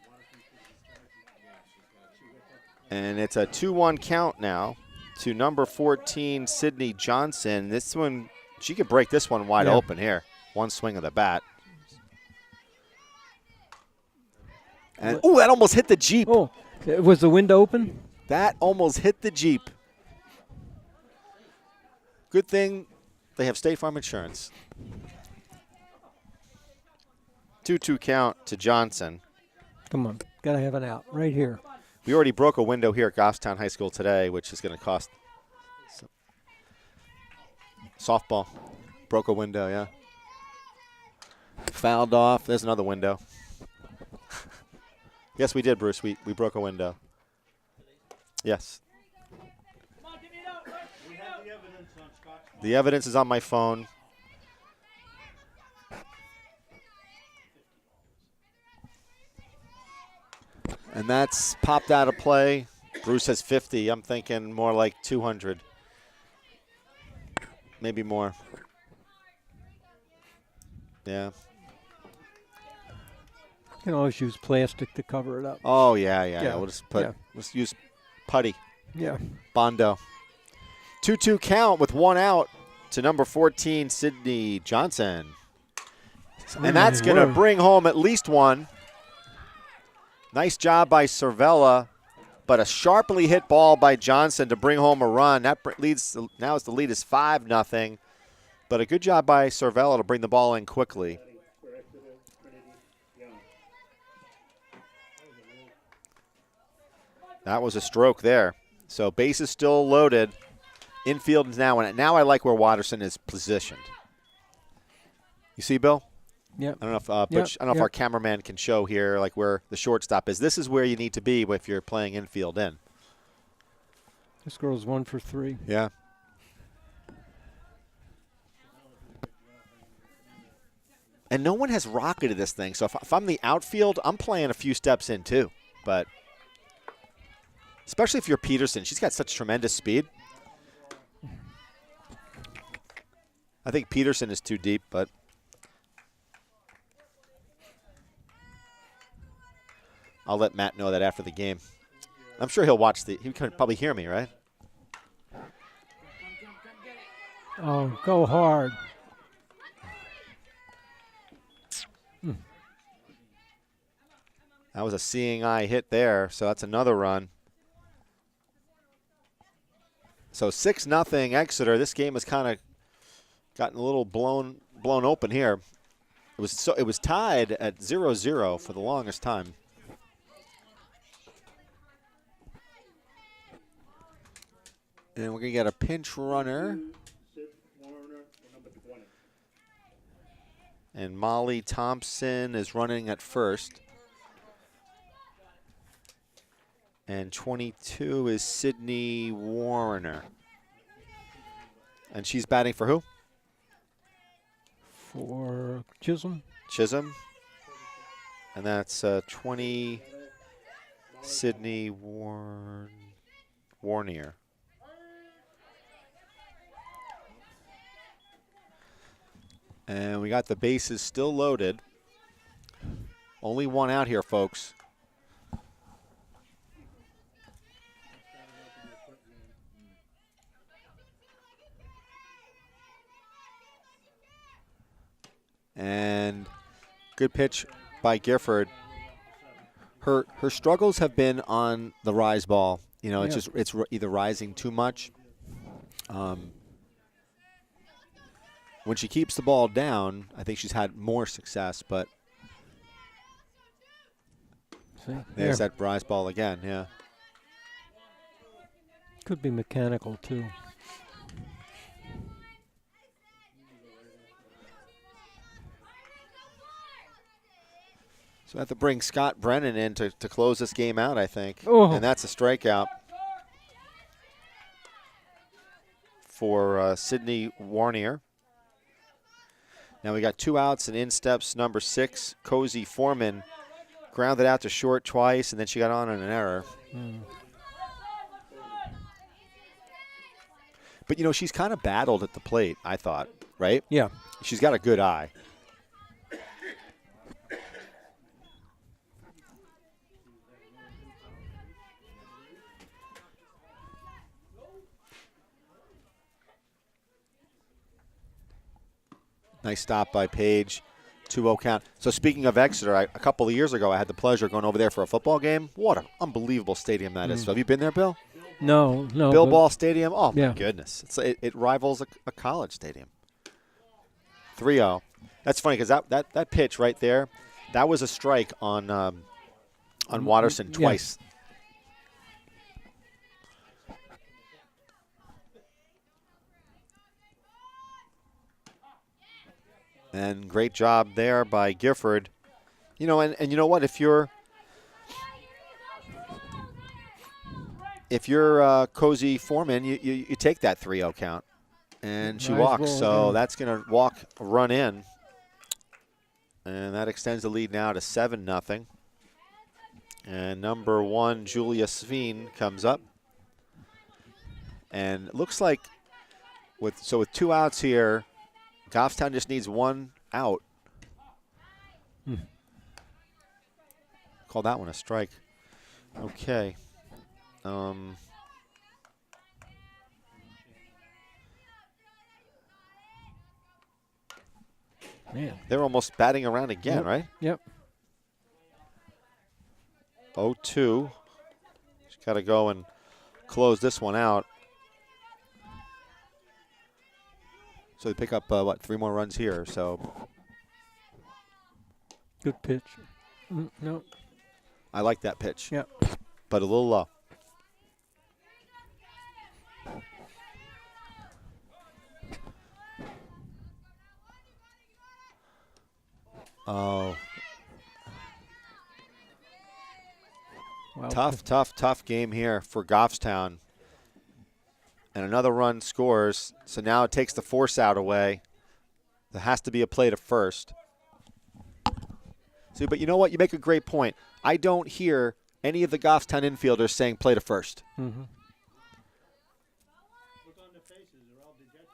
A: And it's a 2-1 count now to number 14, Sydney Johnson. This one, she could break this one wide open here. One swing of the bat. And that almost hit the Jeep.
B: Oh, was the window open?
A: That almost hit the Jeep. Good thing they have State Farm Insurance. 2-2 count to Johnson.
B: Come on, got to have an out right here.
A: We already broke a window here at Goffstown High School today, which is going to cost softball. Broke a window, yeah. Fouled off. There's another window. Yes, we did, Bruce. We broke a window. Yes. The evidence is on my phone. And that's popped out of play. Bruce has 50. I'm thinking more like 200. Maybe more. Yeah.
B: You can always use plastic to cover it up.
A: Oh, yeah.
B: Yeah.
A: We'll just put,
B: Yeah.
A: let's use putty.
B: Yeah.
A: Bondo. 2-2 count with 1 out to number 14, Sydney Johnson. And that's going to bring home at least 1. Nice job by Cervella, but a sharply hit ball by Johnson to bring home a run. That leads. Now the lead is 5-0, but a good job by Cervella to bring the ball in quickly. That was a stroke there. So base is still loaded. Infield is now in it. Now I like where Watterson is positioned. You see, Bill?
B: Yep.
A: I don't know if Butch, I don't know if our cameraman can show here like where the shortstop is. This is where you need to be if you're playing infield in.
B: This girl's 1 for 3.
A: Yeah. And no one has rocketed this thing. So if I'm the outfield, I'm playing a few steps in too. But especially if you're Peterson, she's got such tremendous speed. I think Peterson is too deep, but I'll let Matt know that after the game. I'm sure he'll watch he can probably hear me, right?
B: Oh, go hard.
A: That was a seeing eye hit there, so that's another run. So 6-0 Exeter. This game has kind of gotten a little blown open here. It was tied at 0-0 for the longest time. And we're going to get a pinch runner.
C: Sid Warner, number 20.
A: And Molly Thompson is running at first. And 22 is Sydney Warner. And she's batting for who?
B: For Chisholm.
A: Chisholm. And that's 20 Sydney Warnier. And we got the bases still loaded. Only one out here, folks. And good pitch by Gifford. Her struggles have been on the rise ball. You know, it's either rising too much. When she keeps the ball down, I think she's had more success. But there's that rise ball again. Yeah.
B: Could be mechanical too.
A: So I have to bring Scott Brennan in to close this game out, I think.
B: Oh.
A: And that's a strikeout for Sydney Warnier. Now we got 2 outs and in steps number 6, Cozy Foreman. Grounded out to short twice, and then she got on an error. But, you know, she's kind of battled at the plate, I thought, right?
B: Yeah.
A: She's got a good eye. Nice stop by Page. 2-0 count. So speaking of Exeter, a couple of years ago I had the pleasure of going over there for a football game. What an unbelievable stadium that is. So have you been there, Bill?
B: No.
A: Bill Ball Stadium? Oh,
B: yeah.
A: my goodness. It rivals a college stadium. 3-0. That's funny because that pitch right there, that was a strike on Watterson twice.
B: Yeah.
A: And great job there by Gifford. You know, and you know what? If you're Cozy Foreman, you take that 3-0 count. And she walks, so that's going to run in. And that extends the lead now to 7-0. And number 1, Julia Sveen, comes up. And it looks like with 2 outs here, Goffstown just needs 1 out. Call that one a strike. Okay.
B: Man.
A: They're almost batting around again, right?
B: Yep.
A: 0-2. She's got to go and close this one out. So they pick up, 3 more runs here. So
B: Good pitch. No.
A: I like that pitch.
B: Yep.
A: But a little low. Oh.
B: Wow.
A: Tough game here for Goffstown. And another run scores, so now it takes the force out away. There has to be a play to first. See, but you know what? You make a great point. I don't hear any of the Goffstown infielders saying play to first.
B: Mm-hmm.
C: Look on their faces, they're all dejected.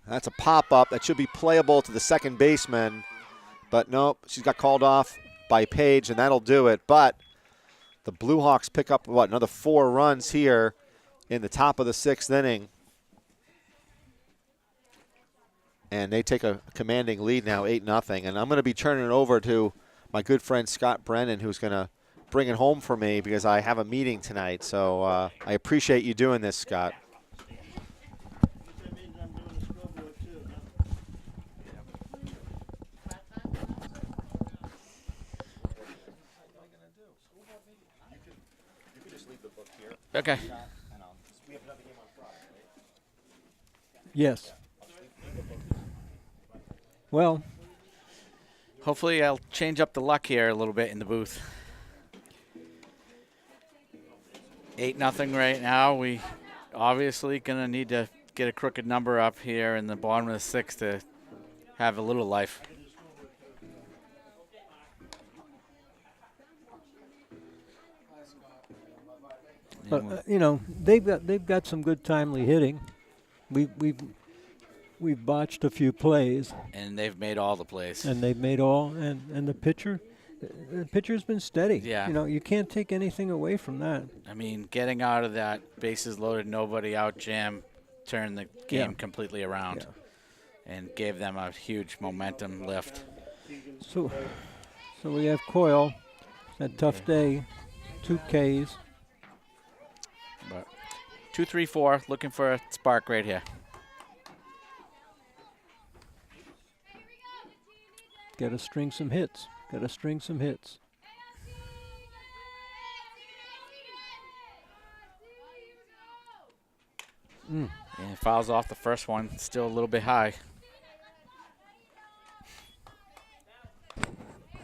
A: That's a pop-up that should be playable to the second baseman. But nope, she's got called off by Page, and that'll do it. But the Blue Hawks pick up, another 4 runs here in the top of the 6th inning. And they take a commanding lead now, 8-0. And I'm going to be turning it over to my good friend Scott Brennan, who's going to bring it home for me because I have a meeting tonight. So I appreciate you doing this, Scott.
C: That means I'm doing the scoreboard too, huh?
D: Okay.
B: Yes. Well,
D: Hopefully I'll change up the luck here a little bit in the booth. 8-0 right now. We obviously going to need to get a crooked number up here in the bottom of the sixth to have a little life.
B: but you know, they've got some good timely hitting. We've botched a few plays,
D: And they've made all the plays.
B: and they've made all. And the pitcher's been steady.
D: Yeah.
B: You know, you can't take anything away from that.
D: I mean, getting out of that bases loaded, nobody out jam turned the game completely around and gave them a huge momentum lift.
B: So we have Coyle. That tough day, 2 Ks.
D: But 2-3-4, looking for a spark right here.
B: Got to string some hits. Got to string some hits.
D: And fouls off the first one, still a little bit high.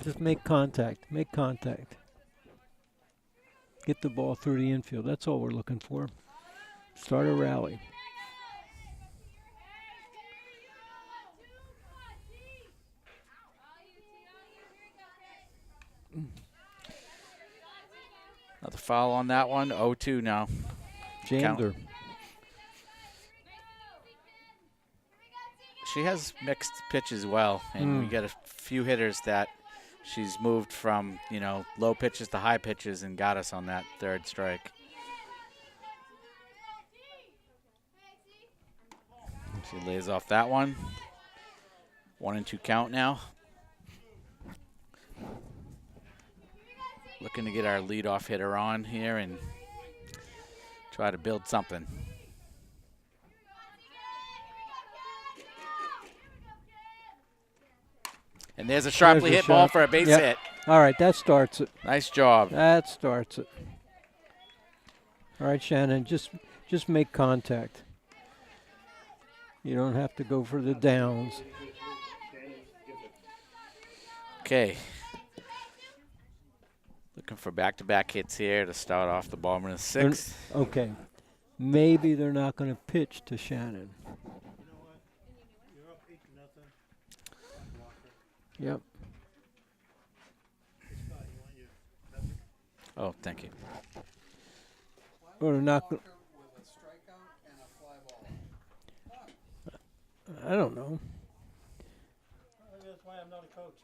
B: Just make contact. Make contact. Get the ball through the infield. That's all we're looking for. Start a rally.
D: Another foul on that one. 0-2 now.
B: Jammed
D: Count.
B: her.
D: She has mixed pitches well, and we got a few hitters that she's moved from, you know, low pitches to high pitches and got us on that third strike. She lays off that one. 1-2 count now. Looking to get our leadoff hitter on here and try to build something. And there's a sharply
B: There's a
D: hit ball
B: shot.
D: for a base
B: Yep.
D: hit.
B: All right, that starts it.
D: Nice job.
B: That starts it. All right, Shannon, just make contact. You don't have to go for the downs.
D: Okay. Looking for back-to-back hits here to start off the bottom of the sixth.
B: Okay. Maybe they're not going to pitch to Shannon.
C: You're up 8-0.
B: Yep.
C: Scott, you want your
D: Oh, thank you.
B: Or they're not. I don't know.
C: That's why I'm not a coach.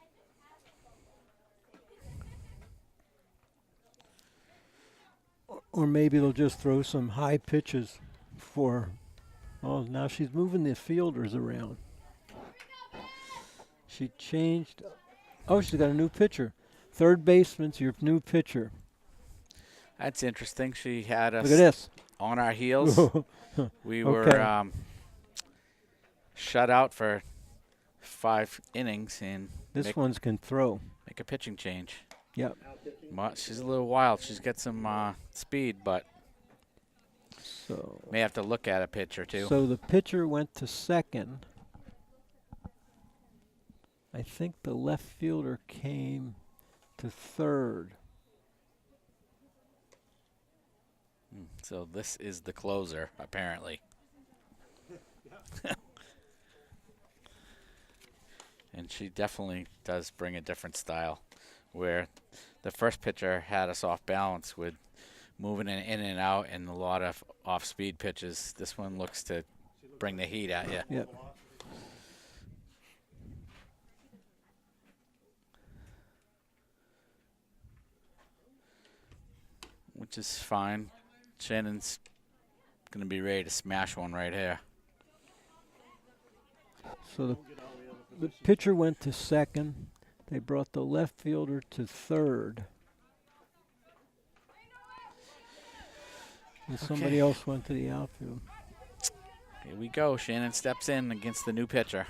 B: Or maybe they'll just throw some high pitches for. Oh, now she's moving the fielders around. She changed. Oh, she's got a new pitcher. Third baseman's your new pitcher.
D: That's interesting. She had us
B: Look at this.
D: on our heels. We were
B: Okay.
D: shut out for 5 innings and
B: This one's can throw.
D: make a pitching change.
B: Yep.
D: She's a little wild. She's got some speed, but
B: So.
D: may have to look at a pitch or two.
B: So the pitcher went to second. I think the left fielder came to third.
D: So this is the closer, apparently. And she definitely does bring a different style, where the first pitcher had us off balance with moving in and out and a lot of off-speed pitches. This one looks to bring the heat at you.
B: Yep.
D: Which is fine. Shannon's going to be ready to smash one right here.
B: So the pitcher went to second. They brought the left fielder to third. And somebody
D: Okay.
B: else went to the outfield.
D: Here we go. Shannon steps in against the new pitcher.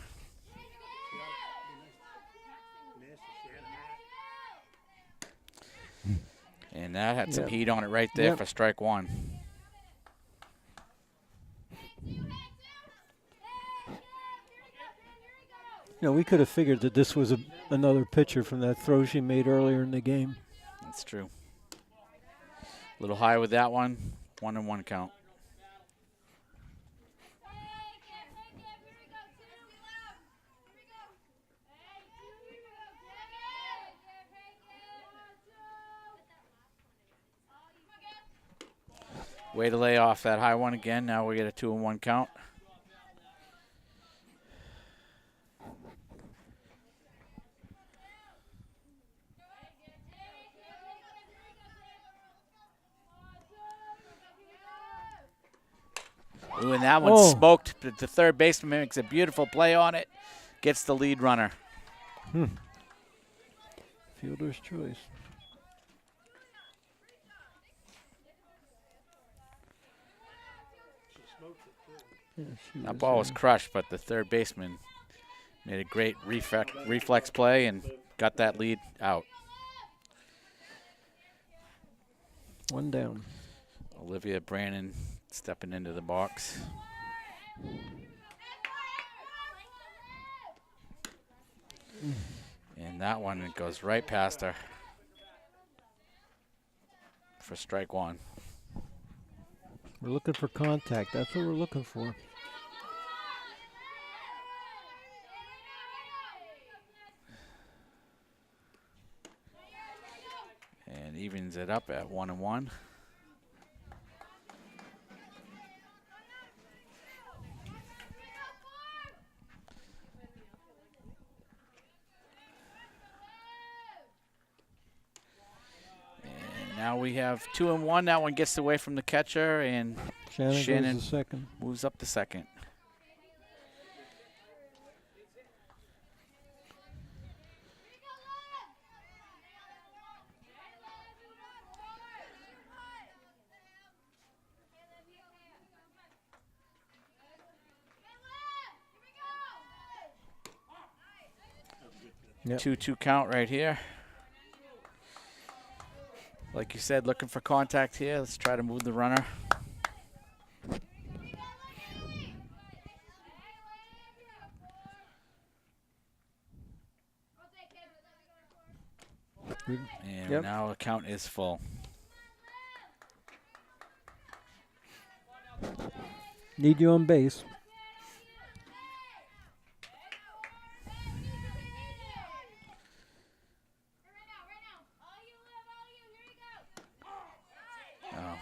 D: And that had some
B: Yep.
D: heat on it right there
B: Yep.
D: for strike one.
B: You know, we could have figured that this was another pitcher from that throw she made earlier in the game.
D: That's true. A little high with that one. 1-1 count. Way to lay off that high one again. Now we get a 2-1 count. Ooh, and that one smoked. But the third baseman makes a beautiful play on it. Gets the lead runner.
B: Fielder's choice. Yeah,
D: That ball was crushed, but the third baseman made a great reflex play and got that lead out.
B: one down.
D: Olivia Brannon stepping into the box. And that one, it goes right past her for strike one.
B: We're looking for contact. That's what we're looking for.
D: And evens it up at 1-1. And now we have 2-1. That one gets away from the catcher, and
B: Shannon goes to second.
D: moves up to second.
B: Yep.
D: 2-2 count right here. Like you said, looking for contact here. Let's try to move the runner. And
B: Yep.
D: now the count is full.
B: Need you on base.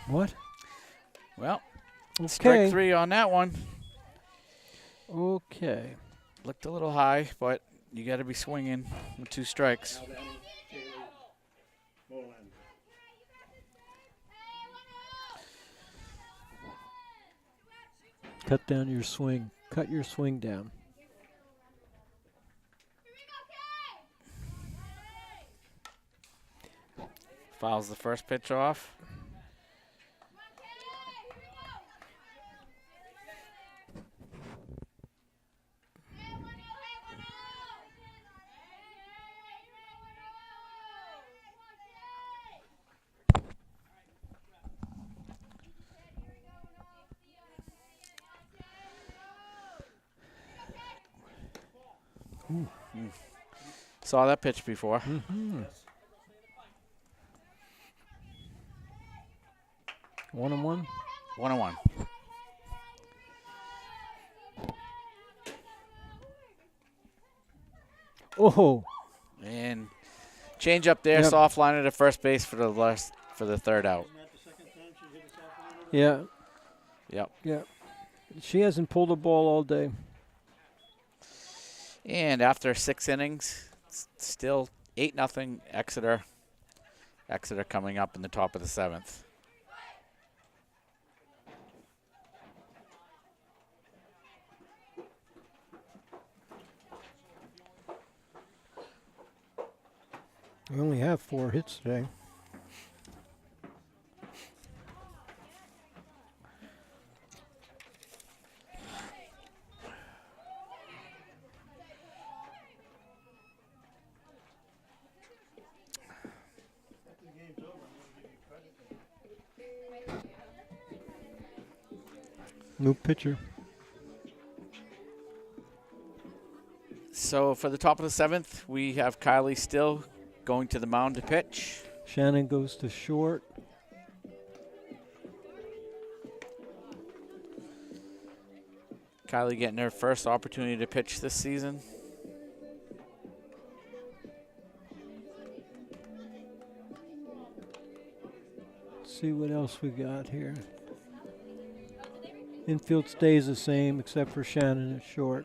B: What?
D: Well,
B: Okay.
D: strike three on that one.
B: Okay.
D: Looked a little high, but you got to be swinging with 2 strikes.
B: Cut down your swing. Cut your swing down.
D: Fouls the first pitch off. Saw that pitch before.
B: 1-1.
D: 1-1.
B: Oh,
D: And change up there,
B: Yep.
D: soft line at first base for the third out.
B: yeah,
D: Yep.
B: yeah. She hasn't pulled the ball all day.
D: And after 6 innings, still 8-0 Exeter. Exeter coming up in the top of the 7th.
B: We only have 4 hits today. New pitcher.
D: So for the top of the 7th, we have Kylie Still going to the mound to pitch.
B: Shannon goes to short.
D: Kylie getting her first opportunity to pitch this season.
B: Let's see what else we got here. Infield stays the same except for Shannon at short.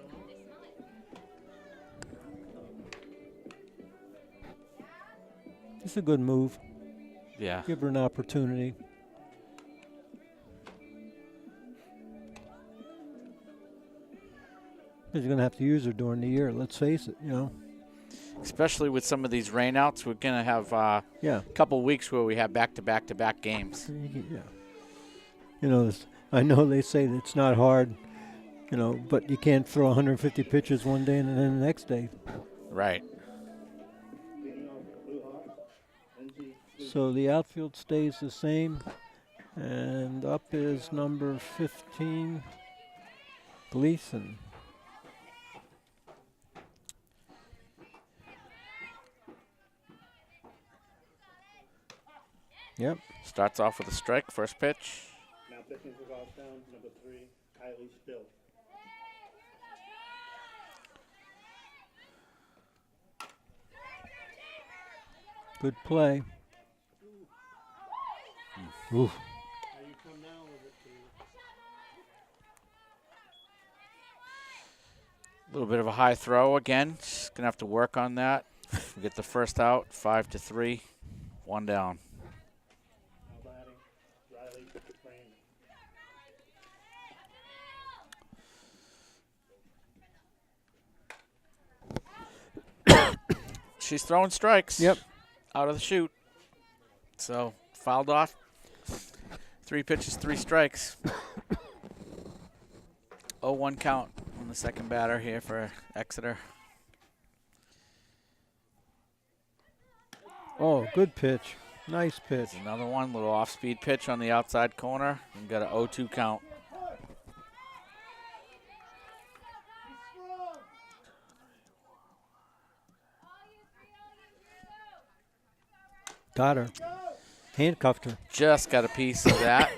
B: It's a good move.
D: Yeah.
B: Give her an opportunity. Because you're going to have to use her during the year, let's face it, you know.
D: Especially with some of these rainouts, we're going to have a couple weeks where we have back-to-back-to-back games.
B: Yeah. You know, I know they say that it's not hard, you know, but you can't throw 150 pitches one day and then the next day.
D: Right.
B: So the outfield stays the same, and up is number 15, Gleason. Yep.
D: Starts off with a strike, first pitch.
C: Now pitching for Goffstown, number 3, Kylie Still.
B: Good play. Ooh.
C: How you come now with it
D: A little bit of a high throw again. Just going to have to work on that. We get the first out, 5-3, 1 down.
C: now batting, Riley Crane.
D: She's throwing strikes.
B: Yep.
D: Out of the chute. So, fouled off. 3 pitches, 3 strikes. 0-1 count on the second batter here for Exeter.
B: Oh, good pitch. Nice pitch.
D: There's another one, little off-speed pitch on the outside corner. And got an 0-2 count.
B: Got her. Handcuffed her.
D: Just got a piece of that.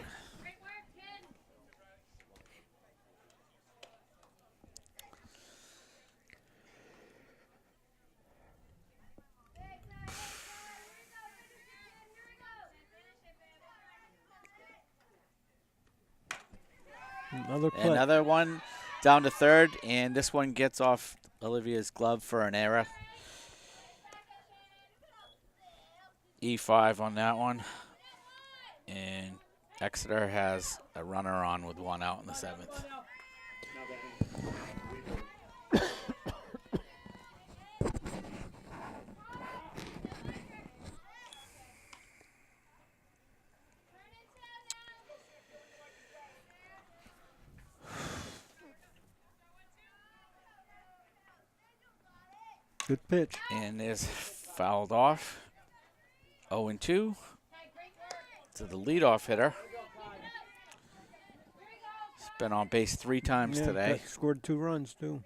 B: Another play.
D: Another one down to third, and this one gets off Olivia's glove for an error. E5 on that one. And Exeter has a runner on with 1 out in the 7th.
C: Now batting,
B: Good pitch.
D: And is fouled off. 0-2 to the leadoff hitter. He's been on base 3 times today.
B: Scored 2 runs, too.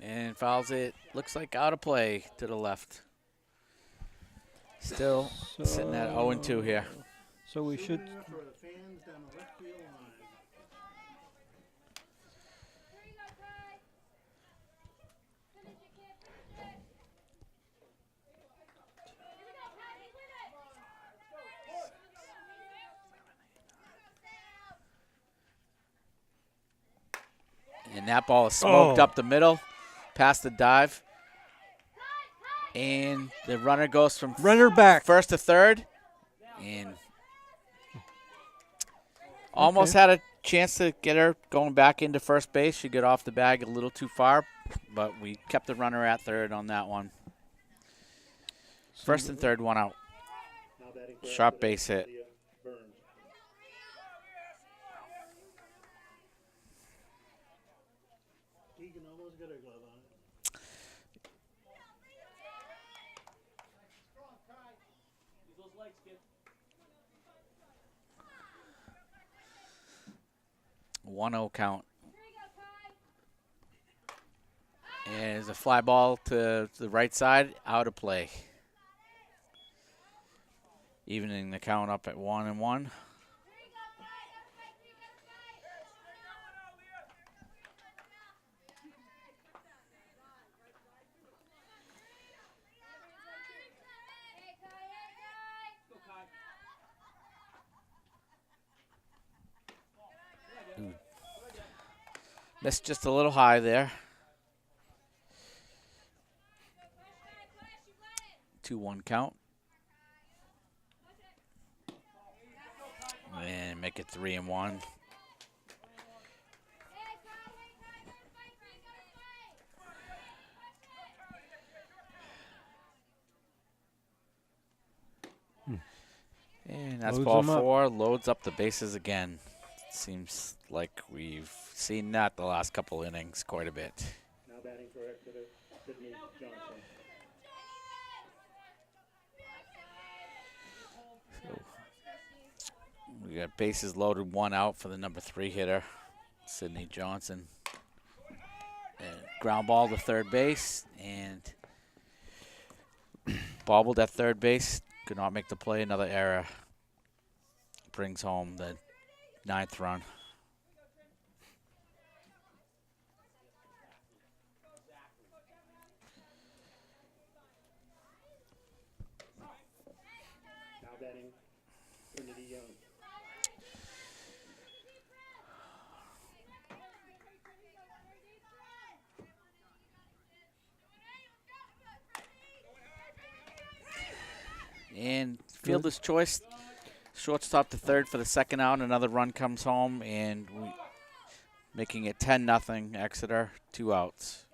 D: And fouls it, looks like out of play to the left. Still sitting at 0-2 here.
B: So we should.
C: for the fans down the left field line.
D: And that ball is smoked up the middle, past the dive. And the runner goes from
B: Runner back.
D: first to third. And almost had a chance to get her going back into first base. She got off the bag a little too far, but we kept the runner at third on that one. First and third, 1 out.
C: Now batting for
D: Sharp
C: Exeter,
D: base hit.
C: Lydia Burns. Keegan almost got her glove on it.
D: 1-0 count. And there's a fly ball to the right side, out of play. Evening the count up at 1-1. Missed just a little high there. 2-1 count. And make it 3-1. And that's
B: Loads
D: ball
B: 'em up.
D: 4. Loads up the bases again. Seems like we've seen that the last couple innings quite a bit.
C: Now batting for Exeter, Sydney Johnson.
D: We got bases loaded, 1 out for the number 3 hitter, Sydney Johnson. And ground ball to third base and bobbled at third base. Could not make the play. Another error brings home the 9th run.
C: Now batting Trinity Young.
D: And fielder's choice, shortstop to third for the second out. Another run comes home, and making it 10-0 Exeter, 2 outs.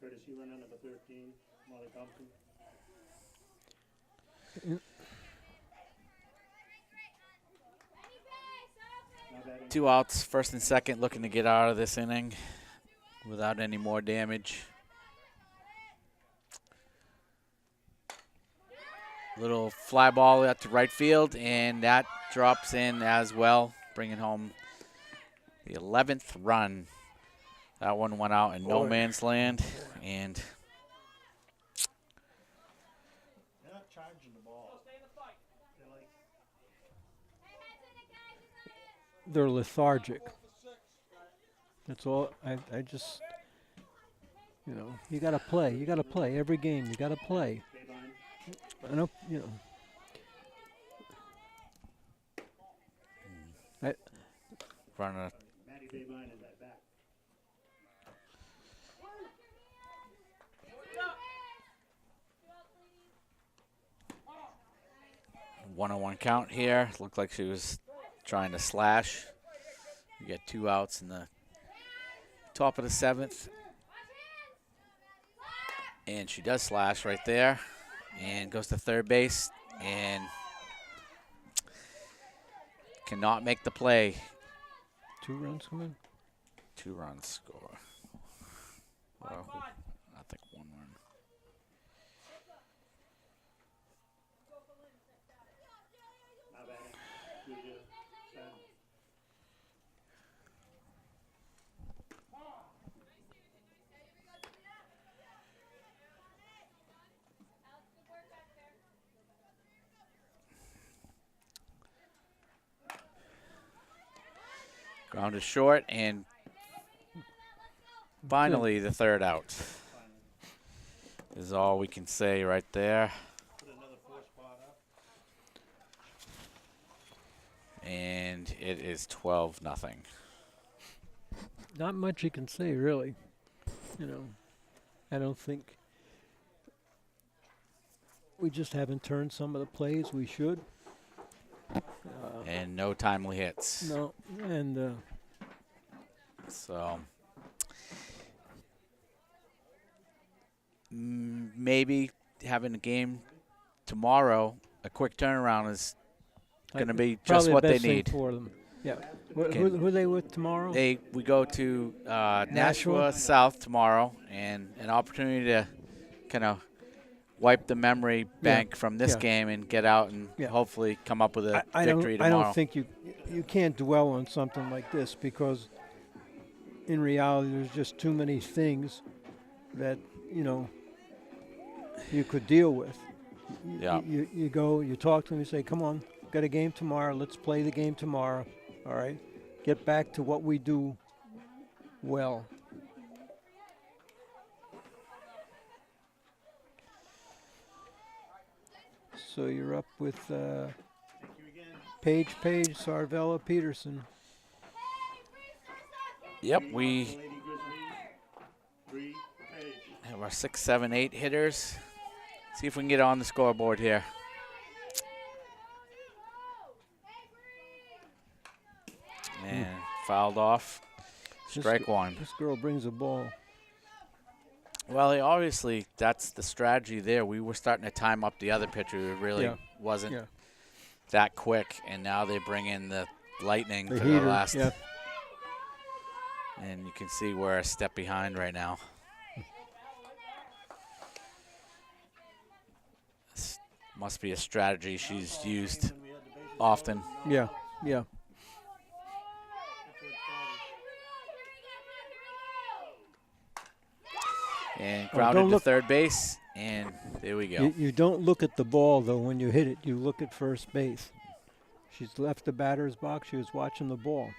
C: Courtesy runner number 13, Molly Thompson. Now batting
D: 2 outs, first and second, looking to get out of this inning without any more damage. Little fly ball out to right field, and that drops in as well, bringing home the 11th run. That one went out in no man's land, and
C: They're not charging the ball. They're like,
B: They're lethargic. That's all. I just, you got to play. You got to play every game. You got to play.
C: Bayline.
B: I know,
D: runner
C: Matty Bayline is at bat.
D: 1-1 count here. Looked like she was trying to slash. You get 2 outs in the top of the 7th. And she does slash right there. And goes to third base. And cannot make the play.
B: 2 runs come in.
D: 2 runs score. Well, I think 1 run.
C: Now batting Julia Stan.
D: Ground is short, and finally the 3rd out. Is all we can say right there.
C: Put another 4 spot up.
D: And it is 12-0.
B: Not much you can say, really. I don't think we just haven't turned some of the plays we should.
D: And no timely hits.
B: No, and
D: So maybe having a game tomorrow, a quick turnaround is going to be just
B: Probably
D: what
B: the
D: they
B: best thing
D: need.
B: for them. Yeah.
D: Okay.
B: Who are they with tomorrow?
D: We go to
B: Nashua?
D: Nashua South tomorrow, and an opportunity to kind of wipe the memory bank from this game and get out and hopefully come up with a victory tomorrow.
B: I don't think you can't dwell on something like this, because in reality there's just too many things that you could deal with.
D: Yeah.
B: You go, you talk to them, you say, come on, got a game tomorrow, let's play the game tomorrow. All right, get back to what we do well. So you're up with Page, Sarvella, Peterson.
D: Yep, we
C: Lady Grizzly, 3 Page.
D: have our 6, 7, 8 hitters. See if we can get on the scoreboard here. And fouled off. Strike one.
B: This girl brings a ball.
D: Well, obviously, that's the strategy there. We were starting to time up the other pitcher. It really wasn't that quick, and now they bring in the lightning for the last.
B: Yeah.
D: And you can see we're a step behind right now. This must be a strategy she's used often.
B: Yeah, yeah.
D: And grounded to third base, and there we go.
B: You don't look at the ball, though, when you hit it. You look at first base. She's left the batter's box. She was watching the ball.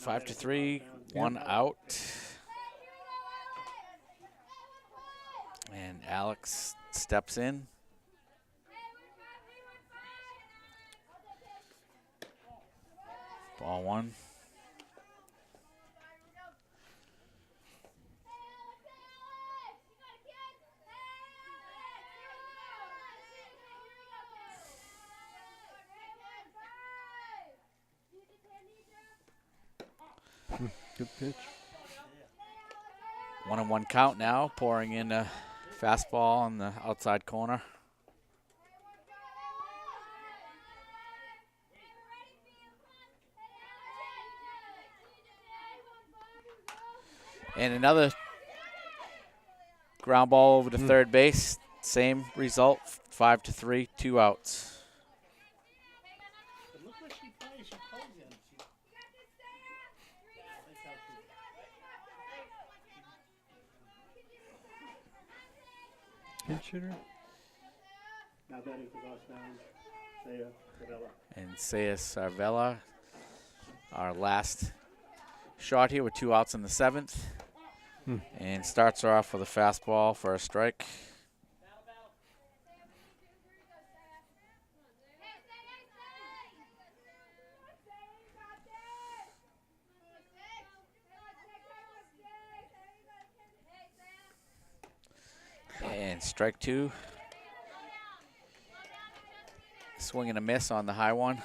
D: 5-3, 1 out. And Alex steps in. Ball one.
B: Good pitch.
D: 1-1 count now, pouring in a fastball on the outside corner. And another ground ball over to third base. Same result, 5-3, 2 outs.
C: It looks like she plays. She plays in.
B: Pinch hitter.
C: Now batting for Goffstown, Saya Savella.
D: And Saya Sarvella, our last shot here with 2 outs in the 7th. And starts her off with a fastball for a strike. And strike 2. Swing and a miss on the high one.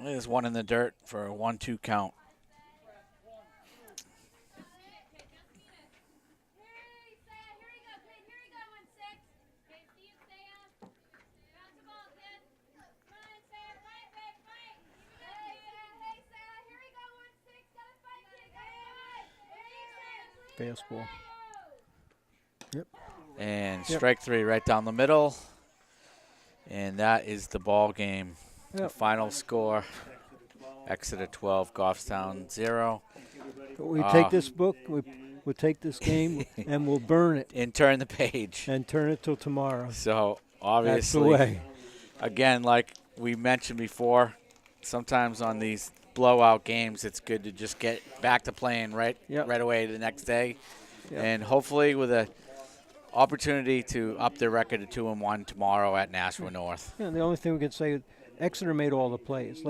D: There's one in the dirt for a 1-2 count.
B: Fastball. Yep.
D: And strike 3 right down the middle. And that is the ball game. The final score, Exeter 12, Goffstown 0.
B: We take this book, we'll take this game, and we'll burn it.
D: And turn the page.
B: And turn it till tomorrow.
D: So,
B: That's the
D: obviously,
B: way.
D: Again, like we mentioned before, sometimes on these blowout games, it's good to just get back to playing right away the next day. Yep. And hopefully with a opportunity to up their record to 2-1 tomorrow at Nashua North.
B: Yeah, the only thing we can say, Exeter made all the plays.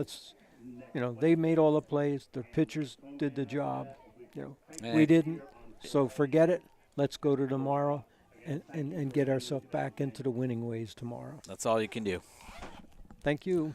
B: They made all the plays. Their pitchers did the job. We didn't. So forget it. Let's go to tomorrow and get ourselves back into the winning ways tomorrow.
D: That's all you can do.
B: Thank you.